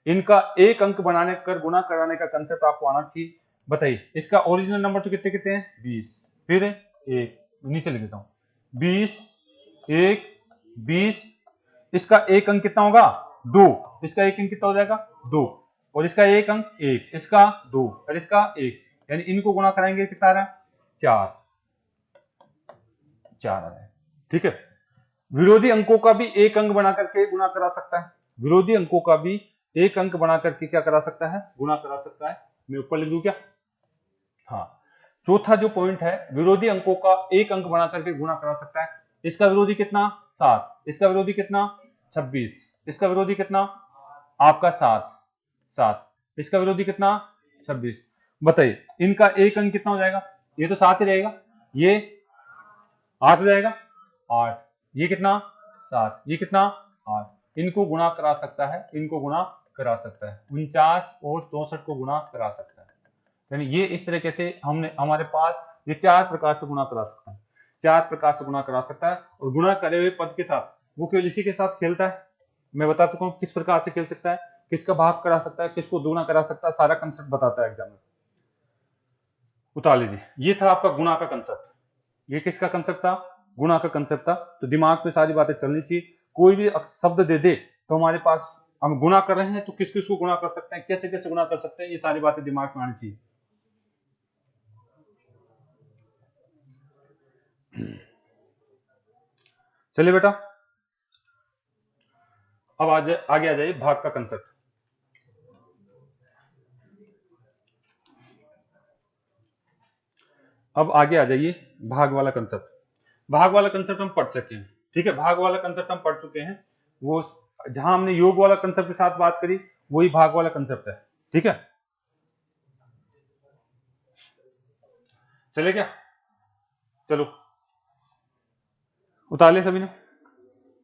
इनका एक अंक बनाने कर गुणा कराने का कंसेप्ट आपको आना चाहिए। बताइए इसका ओरिजिनल नंबर तो कितने कितने हैं 20, फिर 1 नीचे लिख देता हूं 20 1 20, इसका एक अंक कितना होगा 2, इसका एक अंक कितना हो जाएगा 2 और इसका एक अंक 1, इसका 2 और इसका 1, यानी इनको गुणा कराएंगे कितना आ रहा है 4 आ रहा है, ठीक है। विरोधी अंकों का भी एक अंक बना करके गुणा करा सकता है, विरोधी अंकों का भी एक अंक बना करके क्या करा सकता है, गुणा करा सकता है। मैं ऊपर लिख दूं क्या, हाँ। चौथा जो पॉइंट है, विरोधी अंकों का एक अंक बना करके गुणा करा सकता है। इसका विरोधी कितना 7, इसका विरोधी कितना 26, इसका विरोधी कितना आपका 7, इसका विरोधी कितना 26। बताइए इनका एक अंक कितना हो जाएगा, ये तो 7 ही रहेगा, ये 8 हो जाएगा 8, ये कितना 7, ये कितना 8, इनको गुणा करा सकता है, इनको गुणा करा सकता है, 49 और 64 को गुणा करा सकता है। यानी ये इस तरीके से हमने हमारे पास ये 4 प्रकार से गुणा करा सकता है, 4 प्रकार से गुणा करा सकता है। और गुणा करे हुए पद के साथ वो केवल इसी के साथ खेलता है, मैं बता चुका हूँ किस प्रकार से खेल सकता है, किसका भाग करा सकता है, किसको दुगुना करा सकता है, सारा कंसेप्ट बताता है एग्जाम में। उतार लीजिए, ये था आपका गुणा का कंसेप्ट, ये किसका कंसेप्ट था, गुणा का कंसेप्ट था। तो दिमाग में सारी बातें चलनी चाहिए, कोई भी शब्द दे दे तो हमारे पास हम गुणा कर रहे हैं तो किस किस को गुणा कर सकते हैं, कैसे कैसे गुणा कर सकते हैं, ये सारी बातें दिमाग में आनी चाहिए। चलिए बेटा अब आगे आ जाइए भाग का कंसेप्ट। अब आगे आ जाइए भाग वाला कंसेप्ट, भाग वाला कंसेप्ट हम पढ़ सके, ठीक है, भाग वाला कंसेप्ट हम पढ़ चुके हैं, वो जहां हमने योग वाला कंसेप्ट के साथ बात करी वही भाग वाला कंसेप्ट है। ठीक है, चले क्या? चलो उतार ले सभी ने,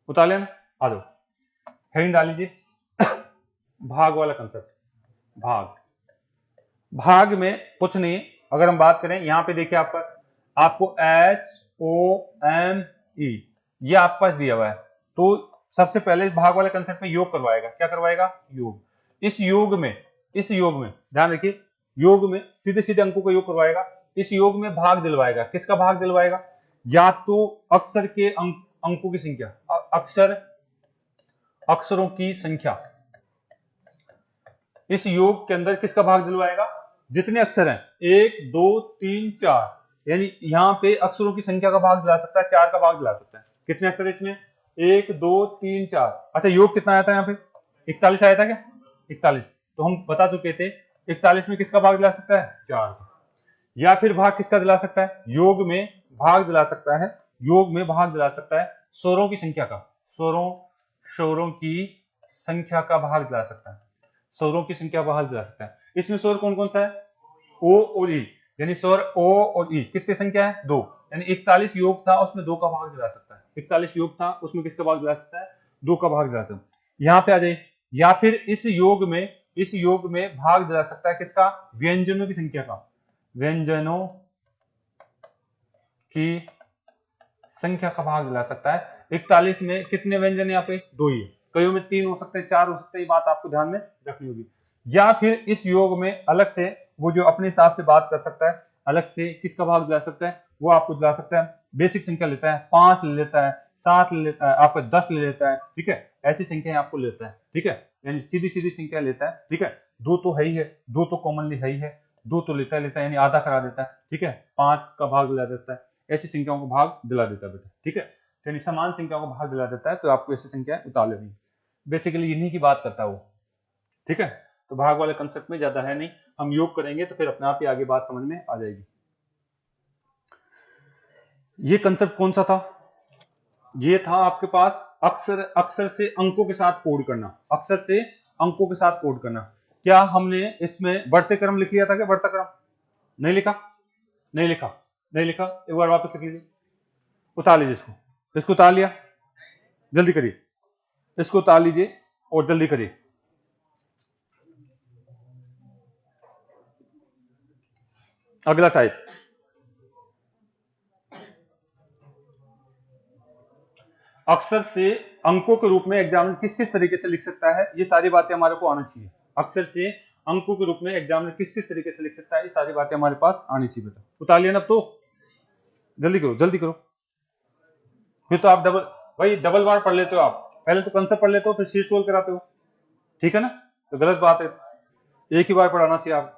उतार लेना, आ जाओ हेडिंग डाल लीजिए भाग वाला कंसेप्ट। भाग में कुछ नहीं, अगर हम बात करें यहां पे देखिए आपको HOME ये आपके पास दिया हुआ है, तो सबसे पहले इस भाग वाले कंसेप्ट में योग करवाएगा। क्या करवाएगा? योग। इस योग में ध्यान रखिए, योग में सीधे सीधे अंकों का योग करवाएगा। इस योग में भाग दिलवाएगा। किसका भाग दिलवाएगा? या तो अक्षर के अंकों की संख्या, अक्षरों की संख्या। इस योग के अंदर किसका भाग दिलवाएगा? जितने अक्षर हैं 1 2 3 4, यानी यहां पे अक्षरों की संख्या का भाग दिला सकता है, 4 का भाग दिला सकता है। कितने अक्षर है इसमें? 1 2 3 4। अच्छा, योग कितना आया था यहाँ पे? 41 आया था क्या? 41। तो हम बता चुके थे 41 में किसका भाग दिला सकता है? 4 का। या फिर भाग किसका दिला सकता है? योग में भाग दिला सकता है, योग में भाग दिला सकता है स्वरों की संख्या का, स्वरों की संख्या का भाग दिला सकता है, स्वरों की संख्या भाग दिला सकता है। इसमें स्वर कौन कौन सा है? ओ और ई, यानी स्वर ओ और ई कितनी संख्या है? 2, यानी 41 योग था उसमें 2 का भाग दिला सकता है। 41 योग था उसमें किसका भाग दिला सकता है? 2 का भाग दिला सकता है। यहां पे आ जाए, या फिर इस योग में भाग दिला सकता है किसका? व्यंजनों की संख्या का, व्यंजनों की संख्या का भाग दिला सकता है। 41 में कितने व्यंजन यहाँ पे? 2 ही है, कईयों में 3 हो सकते हैं, 4 हो सकते हैं, ये बात आपको ध्यान में रखनी होगी। या फिर इस योग में अलग से वो जो अपने हिसाब से बात कर सकता है, अलग से किसका भाग दिला सकता है? वो आपको दिला सकता है, बेसिक संख्या लेता है, 5 ले लेता है, 7 ले लेता है, आपका 10 ले लेता है। ठीक है, ऐसी संख्या आपको लेता है। ठीक है, यानी सीधी सीधी संख्या लेता है। ठीक है, 2 तो है ही है, 2 तो कॉमनली है ही है, 2 तो लेता है, यानी आधा करा देता है। ठीक है, 5 का भाग दिला देता है, ऐसी संख्याओं को भाग दिला देता है बेटा। ठीक है, यानी समान संख्याओं को भाग दिला देता है, तो आपको ऐसी संख्या उतार लेनी। बेसिकली इन्हीं की बात करता है वो। ठीक है, तो भाग वाले कंसेप्ट में ज्यादा है नहीं, हम योग करेंगे तो फिर अपने आप ही आगे बात समझ में आ जाएगी। ये कंसेप्ट कौन सा था? ये था आपके पास अक्षर से अंकों के साथ कोड करना, अक्षर से अंकों के साथ कोड करना। क्या हमने इसमें बढ़ते क्रम लिख लिया था? क्या बढ़ता क्रम नहीं लिखा? नहीं लिखा, एक बार वापस लिख लीजिए, उतार लीजिए इसको उतार लिया, जल्दी करिए, इसको उतार लीजिए और जल्दी करिए। अगला टाइप, अक्षर से अंकों के रूप में एग्जामिनर किस किस तरीके से लिख सकता है, ये सारी बातें हमारे को आनी चाहिए। अक्षर से अंकों के रूप में एग्जामिनर किस किस तरीके से लिख सकता है, ये सारी बातें हमारे पास आनी चाहिए बेटा। उतार लिया ना? अब तो जल्दी करो। फिर तो आप डबल बार पढ़ लेते हो, आप पहले तो कंसेप्ट पढ़ लेते हो फिर शीट सोल्व कराते हो। ठीक है ना, तो गलत बात है, एक ही बार पढ़ाना चाहिए आप।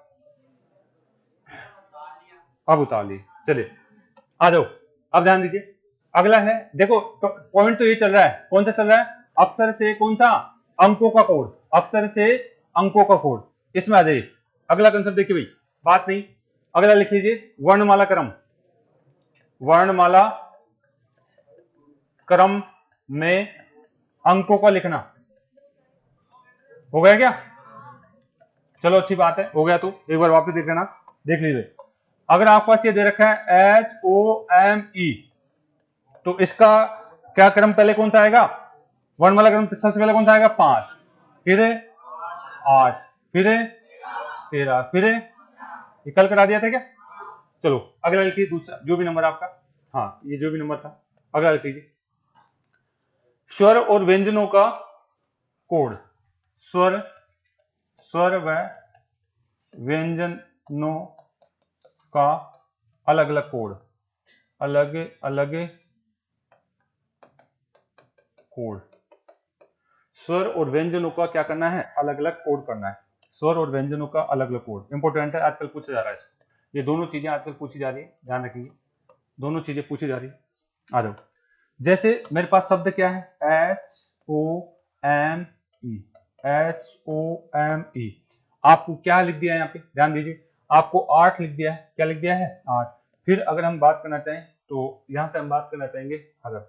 अब उतार लिए, चलिए आ जाओ, अब ध्यान दीजिए। अगला है, देखो पॉइंट तो ये चल रहा है, कौन सा चल रहा है? अक्षर से कौन सा? अंकों का कोड, अक्षर से अंकों का कोड, इसमें आ जाइए। अगला कंसेप्ट देखिए भाई, बात नहीं, अगला लिख लीजिए वर्णमाला क्रम। वर्णमाला क्रम में अंकों का लिखना। हो गया क्या? चलो अच्छी बात है, हो गया तो एक बार वापस देख लेना, देख लीजिए। अगर आपके पास ये दे रखा है HOME, तो इसका क्या क्रम पहले कौन सा आएगा? वर्णमाला क्रम सबसे पहले कौन सा आएगा? 5, फिर 8, फिर 13, फिर ये कल करा दिया था क्या? चलो अगला लिखिए, दूसरा जो भी नंबर आपका, हाँ ये जो भी नंबर था, अगला लिख लीजिए। स्वर और व्यंजनों का कोड, स्वर व व्यंजनों का अलग अलग कोड, अलग अलग कोड। स्वर और व्यंजनों का क्या करना है? अलग अलग कोड करना है। स्वर और व्यंजनों का अलग अलग कोड इंपॉर्टेंट है, आजकल पूछा जा रहा है। ये दोनों चीजें आजकल पूछी जा रही है, ध्यान रखिए, दोनों चीजें पूछी जा रही है। आ जाओ, जैसे मेरे पास शब्द क्या है? HOME, आपको क्या लिख दिया है यहाँ पे? ध्यान दीजिए, आपको 8 लिख दिया है। क्या लिख दिया है? 8। फिर अगर हम बात करना चाहें तो यहां से हम बात करना चाहेंगे, अगर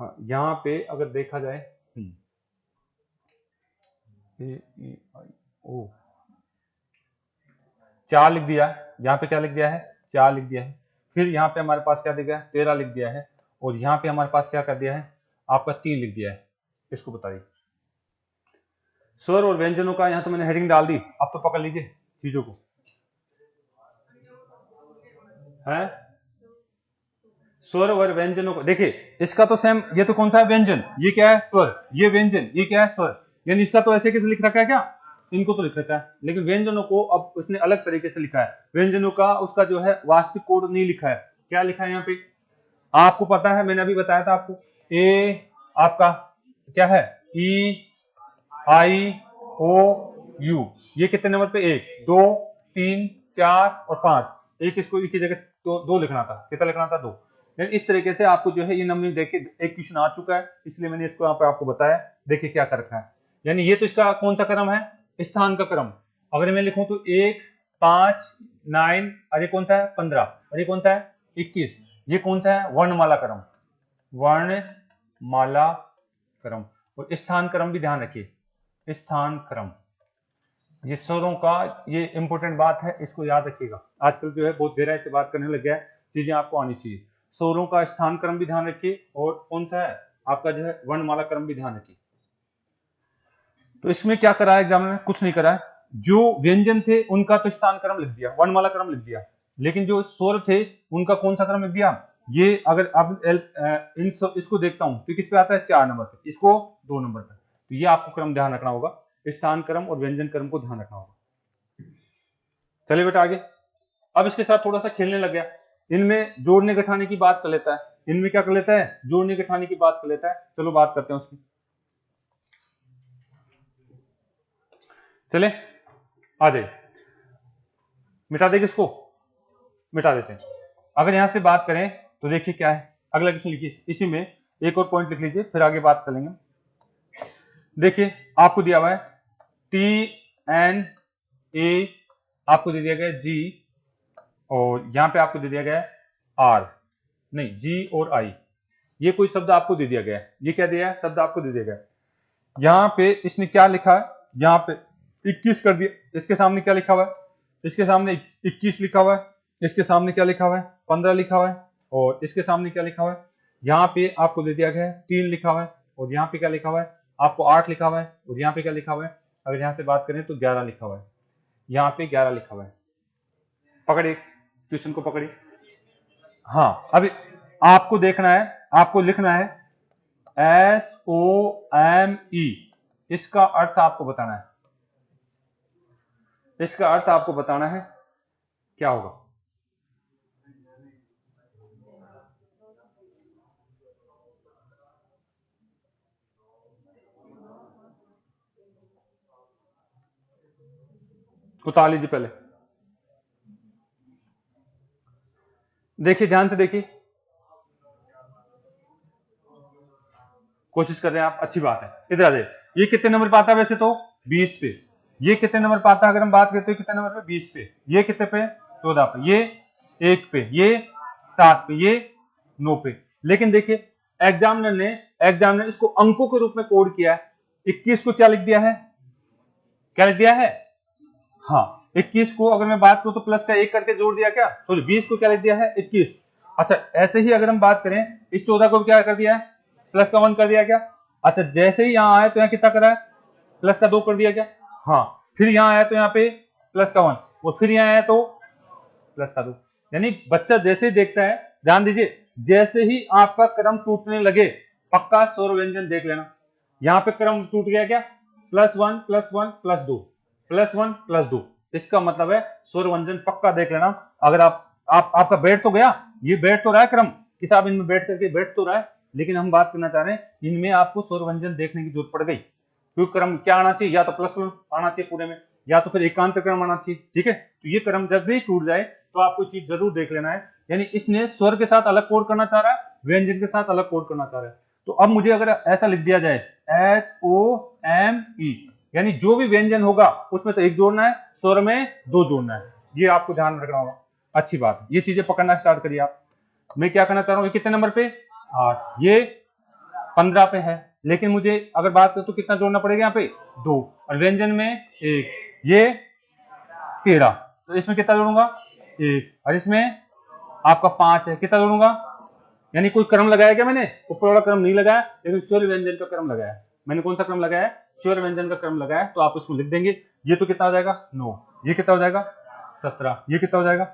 हाँ, यहाँ पे अगर देखा जाए ए ई आई ओ 4 लिख दिया, यहाँ पे क्या लिख दिया है 4 लिख दिया है, फिर यहाँ पे हमारे पास क्या दिया है 13 लिख दिया है, और यहाँ पे हमारे पास क्या कर दिया है आपका 3 लिख दिया है। इसको बताइए स्वर और व्यंजनों का, यहाँ तो मैंने हेडिंग डाल दी, अब तो पकड़ लीजिए चीजों को है। स्वर और व्यंजनों को देखिए, इसका तो सेम, ये तो कौन सा है व्यंजन, ये क्या है स्वर, ये व्यंजन, ये क्या है स्वर, यानी इसका तो ऐसे कैसे लिख रखा है क्या, इनको तो लिख रखा है, लेकिन व्यंजनों को अब उसने अलग तरीके से लिखा है। व्यंजनों का उसका जो है वास्तविक कोड नहीं लिखा है, क्या लिखा है यहाँ पे आपको पता है, मैंने अभी बताया था आपको, ए आपका क्या है ई आई ओ यू, ये कितने नंबर पे 1 2 3 4 और 5, एक इसको एक की जगह दो लिखना था, कितना लिखना था 2। इस तरीके से आपको जो है ये नंबरिंग देख के एक क्वेश्चन आ चुका है, इसलिए मैंने इसको यहाँ पे आपको बताया। देखिए क्या कर रखा है, यानी ये तो इसका कौन सा क्रम है, स्थान का क्रम। अगर मैं लिखूं तो 1 5 9, और ये कौन सा है 15, और ये कौन सा है 21, ये कौन सा है वर्णमाला क्रम, वर्णमाला क्रम। और स्थान क्रम भी ध्यान रखिए, स्थान क्रम, ये स्वरों का ये इंपॉर्टेंट बात है, इसको याद रखिएगा। आजकल जो है बहुत गहराई से बात करने लग गया है, चीजें आपको आनी चाहिए। स्वरों का स्थान क्रम भी ध्यान रखिए, और कौन सा है आपका जो है वर्णमाला क्रम भी ध्यान रखिए। तो इसमें क्या करा है एग्जाम में, कुछ नहीं करा है, जो व्यंजन थे उनका तो स्थान क्रम लिख दिया, वर्णमाला क्रम लिख दिया, लेकिन जो स्वर थे उनका कौन सा क्रम लिख दिया। ये अगर अब इसको देखता हूं तो किस पे आता है 4 नंबर पे, इसको 2 नंबर पे, तो ये आपको क्रम ध्यान रखना होगा, स्थान क्रम और व्यंजन क्रम को ध्यान रखना होगा। चलिए बेटा आगे, अब इसके साथ थोड़ा सा खेलने लग गया, इनमें जोड़ने घटाने की बात कर लेता है, इनमें क्या कर लेता है जोड़ने घटाने की बात कर लेता है। चलो बात करते हैं उसकी, चले आ जाइए, मिटा देंगे इसको, मिटा देते हैं। अगर यहां से बात करें तो देखिए क्या है, अगला क्वेश्चन लिखिए, इसी में एक और पॉइंट लिख लीजिए, फिर आगे बात चलेंगे। देखिए आपको दिया हुआ है TNA, आपको दे दिया गया G, और यहां पे आपको दे दिया गया है R, नहीं G और I, ये कोई शब्द आपको दे दिया गया है, ये क्या दिया है शब्द आपको दे दिया गया है। यहां पे इसने क्या लिखा है, यहां पे 21 कर दिया, इसके सामने क्या लिखा हुआ है, इसके सामने 21 लिखा हुआ है, इसके सामने क्या लिखा हुआ है 15 लिखा हुआ है, और इसके सामने क्या लिखा हुआ है, यहाँ पे आपको दे दिया गया है 3 लिखा हुआ है, और यहाँ पे क्या लिखा हुआ है आपको 8 लिखा हुआ है, और यहाँ पे क्या लिखा हुआ है, अगर यहाँ से बात करें तो 11 लिखा हुआ है, यहाँ पे 11 लिखा हुआ है। पकड़िए क्वेश्चन को पकड़िए, हाँ अभी आपको देखना है, आपको लिखना है HOME, इसका अर्थ आपको बताना है, इसका अर्थ आपको बताना है क्या होगा। उतार लीजिए पहले, देखिए ध्यान से देखिए, कोशिश कर रहे हैं आप, अच्छी बात है। इधर आ जाइए, ये कितने नंबर पे आता है वैसे तो 20 पे, ये कितने नंबर पे आता है अगर हम बात करते हैं कितने नंबर पे 20 पे, ये कितने पे 14 पे, ये 1 पे, ये 7 पे, ये 9 पे। लेकिन देखिए एग्जामिनर इसको अंकों के रूप में कोड किया है, 21 को क्या लिख दिया है, क्या लिख दिया है, हाँ 21 को अगर मैं बात करूं तो प्लस का 1 करके जोड़ दिया, क्या सॉरी 20 को क्या लिख दिया है 21। अच्छा ऐसे ही अगर हम बात करें इस 14 को क्या कर दिया है प्लस का 1 कर दिया क्या। अच्छा जैसे ही यहां आए तो यहाँ कितना करा है प्लस का 2 कर दिया क्या, हाँ फिर यहां आया तो यहाँ पे प्लस का 1, और फिर यहां आया तो प्लस का 2। यानी बच्चा जैसे ही देखता है, ध्यान दीजिए, जैसे ही आपका क्रम टूटने लगे पक्का स्वर व्यंजन देख लेना। यहाँ पे क्रम टूट गया क्या, +1 +1 +2 +1 +2, इसका मतलब है स्वर व्यंजन पक्का देख लेना। अगर आपका बैठ तो गया, ये बैठ तो रहा है क्रम कि साहब इनमें बैठ करके बैठ तो रहा है, लेकिन हम बात करना चाह रहे हैं इनमें आपको स्वर व्यंजन देखने की जरूरत पड़ गई, क्योंकि क्रम क्या आना चाहिए, या तो +1 आना चाहिए पूरे में, या तो फिर एकांत क्रम आना चाहिए। ठीक है, तो ये क्रम जब भी टूट जाए तो आपको चीज जरूर देख लेना है। यानी इसने स्वर के साथ अलग कोड करना चाह रहा है, व्यंजन के साथ अलग कोड करना चाह रहा है। तो अब मुझे अगर ऐसा लिख दिया जाए HOME, यानी जो भी व्यंजन होगा उसमें तो 1 जोड़ना है, स्वर में 2 जोड़ना है, ये आपको ध्यान रखना होगा। अच्छी बात है, ये चीजें पकड़ना स्टार्ट करिए आप। मैं क्या करना चाह रहा हूं, ये कितने नंबर पे 8, ये 15 पे है, लेकिन मुझे अगर बात करें तो कितना जोड़ना पड़ेगा यहाँ पे 2, और व्यंजन में 1, ये 13, तो इसमें कितना जोड़ूंगा 1, और इसमें आपका 5 है, कितना जोड़ूंगा, यानी कोई क्रम लगाया क्या मैंने, ऊपर वाला क्रम नहीं लगाया, लेकिन स्वर व्यंजन का क्रम लगाया। मैंने कौन सा क्रम लगाया, स्वर व्यंजन का क्रम लगाया, तो आप उसको लिख देंगे। ये तो कितना हो जाएगा 9, ये कितना हो जाएगा 17, ये कितना हो जाएगा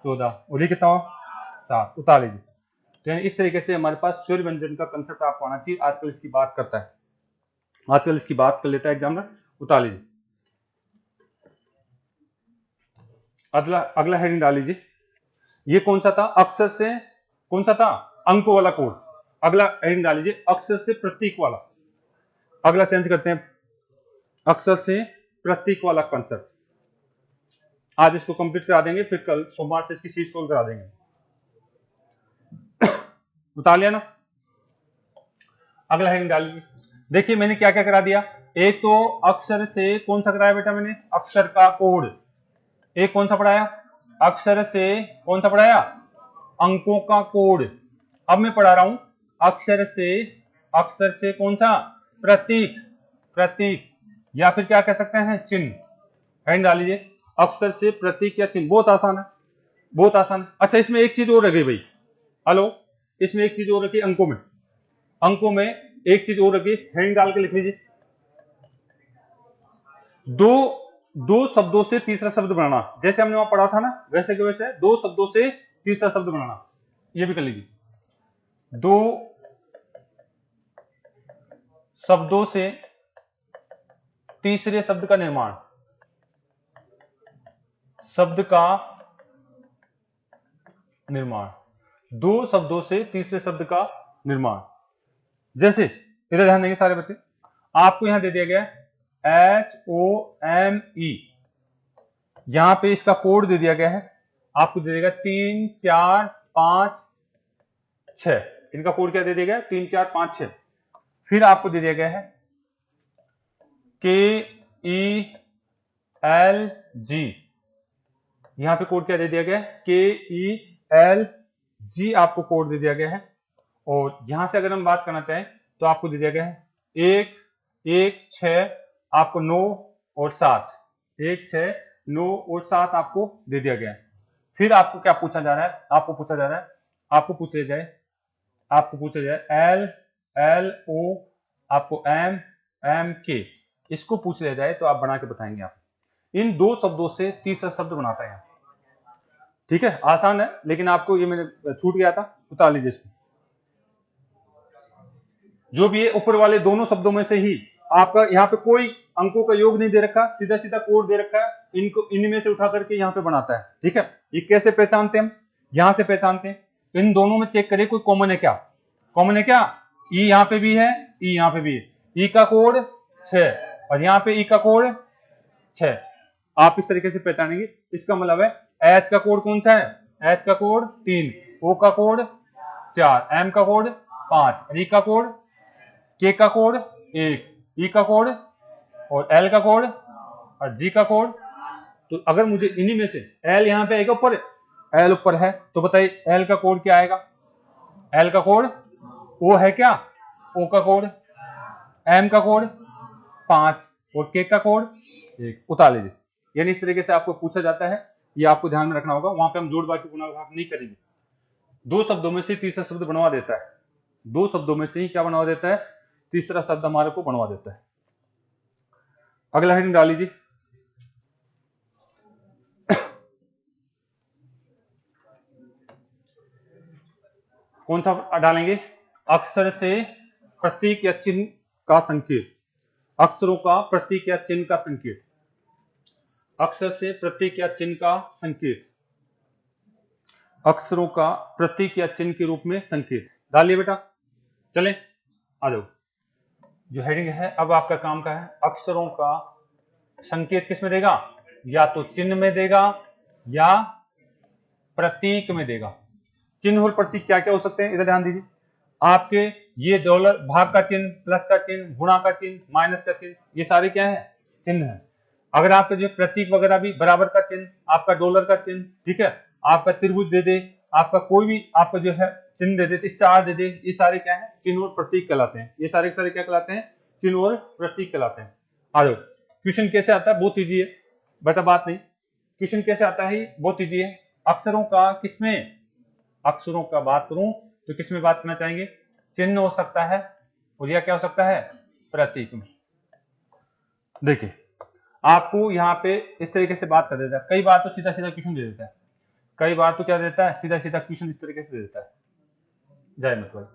14, और ये कितना होगा 7, उतार लीजिए। तो यानी इस तरीके से हमारे पास स्वर व्यंजन का कंसेप्ट आपको आना चाहिए। आजकल इसकी बात करता है, आजकल इसकी बात कर लेता है एग्जामिनर। उतार लीजिए, अगला हेडिंग डाल लीजिए। ये कौन सा था, अक्षर से कौन सा था, अंकों वाला कोड। अगला हेडिंग डाल लीजिए, अक्षर से प्रतीक वाला। अगला चेंज करते हैं, अक्षर से प्रतीक वाला कंसेप्ट। आज इसको कंप्लीट करा देंगे, फिर कल सोमवार से इसकी शीट सोल्व करा देंगे। उतार लिया ना। अगला हेडिंग डाल लीजिए। देखिए मैंने क्या क्या करा दिया। एक तो अक्षर से कौन सा कराया बेटा मैंने, अक्षर का कोड। एक कौन सा पढ़ाया, अक्षर से कौन सा पढ़ाया, अंकों का कोड। अब मैं पढ़ा रहा हूं अक्षर से कौन सा, प्रतीक या फिर क्या कह सकते हैं चिन्ह। हेडिंग डाल लीजिए, अक्षर से प्रतीक या चिन्ह। बहुत आसान है, बहुत आसान है। अच्छा इसमें एक चीज और रह गई भाई, हेलो, इसमें एक चीज और रखी, अंकों में एक चीज और रखी। हेडिंग डाल के लिख लीजिए, दो शब्दों से तीसरा शब्द बनाना। जैसे हमने वहां पढ़ा था ना, वैसे के वैसे 2 शब्दों से तीसरा शब्द बनाना। ये भी कर लीजिए, 2 शब्दों से तीसरे शब्द का निर्माण, दो शब्दों से तीसरे शब्द का निर्माण। जैसे इधर ध्यान देंगे सारे बच्चे, आपको यहां दे दिया गया HOME, यहां पे इसका कोड दे दिया गया है, आपको दे देगा 3 4 5 6। इनका कोड क्या दे दिया गया, 3 4 5 6। फिर आपको दे दिया गया है KELG, यहां पे कोड क्या दे दिया गया है, KELG आपको कोड दे दिया गया है। और यहां से अगर हम बात करना चाहें तो आपको दे दिया गया है 1 1 6, आपको 9 और 7, 1 6 9 और 7 आपको दे दिया गया है। फिर आपको क्या पूछा जा रहा है, आपको पूछा जाए LLO, आपको MK, इसको पूछ लिया जाए तो आप बना के बताएंगे। आप इन 2 शब्दों से तीसरा शब्द बनाता है। ठीक है, आसान है, लेकिन आपको ये मैंने छूट गया था, उतार लीजिए इसको। जो भी है ऊपर वाले दोनों शब्दों में से ही आपका, यहाँ पे कोई अंकों का योग नहीं दे रखा, सीधा सीधा कोड दे रखा है, इनको इनमें से उठा करके यहाँ पे बनाता है। ठीक है, ये कैसे पहचानते हैं हम, यहां से पहचानते हैं। इन दोनों में चेक करिए कोई कॉमन है क्या, ई यहाँ पे भी है, ई यहाँ पे भी है, ई का कोड 6 और यहाँ पे ई का कोड 6। आप इस तरीके से पहचानेंगे। इसका मतलब है एच का कोड कौन सा है, एच का कोड 3, ओ का कोड 4, एम का कोड 5, ई का कोड, के का कोड 1, ई का कोड और एल का कोड और जी का कोड। तो अगर मुझे इन्हीं में से एल यहाँ पे आएगा ऊपर, एल ऊपर है, तो बताइए एल का कोड क्या आएगा, एल का कोड ओ है क्या, ओ का कोड, एम का कोड 5 और के का कोड 1। उतार लीजिए। यानी इस तरीके से आपको पूछा जाता है, ये आपको ध्यान में रखना होगा। वहां पे हम जोड़ बाकी गुणा भाग नहीं करेंगे। 2 शब्दों में से तीसरा शब्द बनवा देता है, 2 शब्दों में से ही क्या बनवा देता है, तीसरा शब्द हमारे को बनवा देता है। अगला हेडिंग डाल लीजिए, कौन सा डालेंगे, अक्षर से प्रतीक या चिन्ह का संकेत, अक्षरों का प्रतीक या चिन्ह का संकेत, अक्षर से प्रतीक या चिन्ह का संकेत, अक्षरों का प्रतीक या चिन्ह के रूप में संकेत। डालिए बेटा, चले आ जाओ। जो हेडिंग है अब आपका काम का है, अक्षरों का संकेत किस में देगा, या तो चिन्ह में देगा या प्रतीक में देगा। चिन्ह और प्रतीक क्या क्या हो सकते हैं, इधर ध्यान दीजिए। आपके ये डॉलर, भाग का चिन्ह, प्लस का चिन्ह, गुणा का चिन्ह, माइनस का चिन्ह, ये सारे क्या है, चिन्ह है। अगर आपके जो प्रतीक वगैरह भी, बराबर का चिन्ह, आपका डॉलर का चिन्ह, ठीक है, आपका त्रिभुज दे दे, आपका कोई भी आपका जो है चिन्ह दे दे, स्टार दे दे, ये सारे क्या है, चिन्ह और प्रतीक कहलाते हैं। ये सारे के सारे क्या कहलाते हैं, चिन्ह और प्रतीक कहलाते हैं। आ जाओ, क्वेश्चन कैसे आता है, बहुत ईजी है बेटा, बात नहीं। क्वेश्चन कैसे आता है, बहुत ईजी है। अक्षरों का किसमें, अक्षरों का बात करूं तो किसमें बात करना चाहेंगे, चिन्ह हो सकता है और यह क्या हो सकता है, प्रतीक में। देखिए आपको यहाँ पे इस तरीके से बात कर देता है, कई बार तो सीधा सीधा क्वेश्चन दे देता है, कई बार तो क्या देता है, सीधा सीधा क्वेश्चन इस तरीके से दे देता है। जय मतलब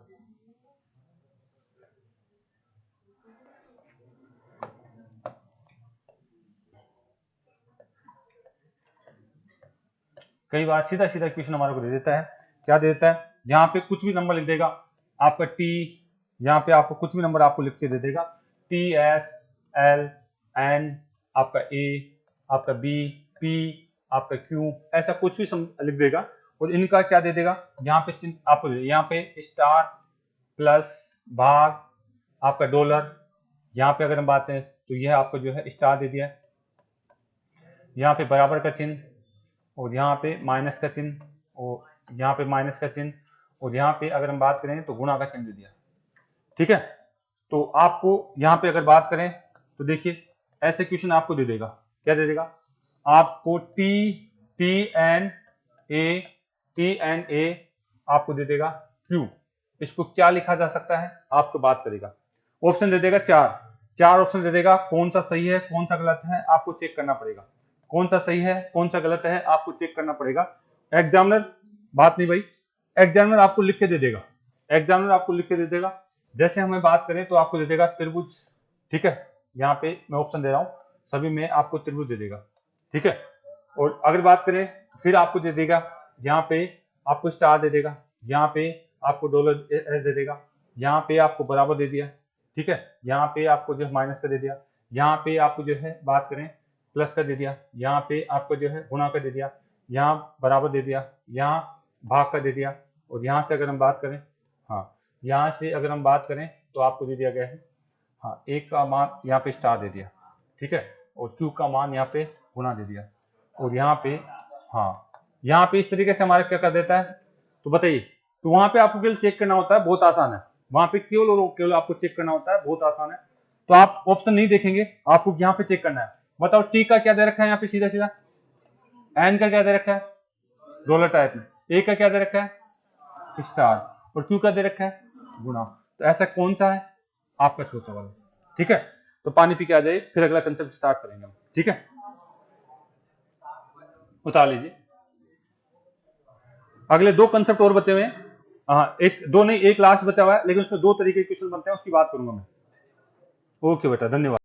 कई बार सीधा सीधा क्वेश्चन हमारे को दे देता है, क्या दे देता है, यहाँ पे कुछ भी नंबर लिख देगा आपका टी, यहाँ पे आपको कुछ भी नंबर आपको लिख के दे देगा, टी एस एल एन, आपका ए, आपका बी, पी, आपका क्यू, ऐसा कुछ भी लिख देगा और इनका क्या दे देगा, यहाँ पे चिन्ह आपको दे, यहाँ पे स्टार प्लस भाग आपका डॉलर, यहाँ पे अगर हम बात करें तो यह आपको जो है स्टार दे दिया, यहाँ पे बराबर का चिन्ह और यहाँ पे माइनस का चिन्ह और यहाँ पे माइनस का चिन्ह और यहाँ पे अगर हम बात करें तो गुणा का चिन्ह दे दिया। ठीक है, तो आपको यहाँ पे अगर बात करें तो देखिए ऐसे क्वेश्चन आपको दे देगा, क्या दे देगा आपको, टी टी एन ए आपको दे देगा क्यू, इसको क्या लिखा जा सकता है आपको बात करेगा, ऑप्शन दे देगा चार ऑप्शन दे देगा, कौन सा सही है कौन सा गलत है आपको चेक करना पड़ेगा, कौन सा सही है कौन सा गलत है आपको चेक करना पड़ेगा। एग्जामिनर बात नहीं भाई, एग्जामिनर आपको लिख के दे देगा, एग्जामिनर आपको लिख के दे देगा, जैसे हमें बात करें तो आपको दे देगा त्रिभुज। ठीक है, यहाँ पे मैं ऑप्शन दे रहा हूँ, सभी में आपको त्रिभुज दे देगा। ठीक है, और अगर बात करें फिर आपको दे देगा, यहाँ पे आपको स्टार दे देगा, यहाँ पे आपको डॉलर एस दे देगा, यहाँ पे आपको बराबर दे दिया। ठीक है, यहाँ पे आपको जो है माइनस का दे दिया, यहाँ पे आपको जो है बात करें प्लस का दे दिया, यहाँ पे आपको जो है गुणा का दे दिया, यहाँ बराबर दे दिया, यहाँ भाग का दे दिया और यहाँ से अगर हम बात करें, हाँ यहाँ से अगर हम बात करें तो आपको दे दिया गया है, हाँ एक का मान यहाँ पे स्टार दे दिया। ठीक है, और क्यू का मान यहाँ पे गुणा दे दिया और यहाँ पे, हाँ यहाँ पे इस तरीके से हमारा क्या कर देता है, तो बताइए, तो वहां पे आपको केवल चेक करना होता है, बहुत आसान है, वहां पे केवल आपको चेक करना होता है, बहुत आसान है। तो आप ऑप्शन नहीं देखेंगे, आपको यहाँ पे चेक करना है। बताओ टी का क्या दे रखा है यहाँ पे सीधा सीधा, एन का क्या दे रखा है डॉलर टाइप में, ए का क्या दे रखा है स्टार और क्यू का दे रखा है गुणा, तो ऐसा कौन सा है आपका चौथा वाला। ठीक है, तो पानी पी के आ जाइए, फिर अगला कंसेप्ट स्टार्ट करेंगे हम। ठीक है, उतार लीजिए, अगले दो कंसेप्ट और बचे हुए हैं, हाँ एक दो नहीं एक लास्ट बचा हुआ है, लेकिन उसमें दो तरीके के क्वेश्चन बनते हैं, उसकी बात करूंगा मैं। ओके बेटा, धन्यवाद।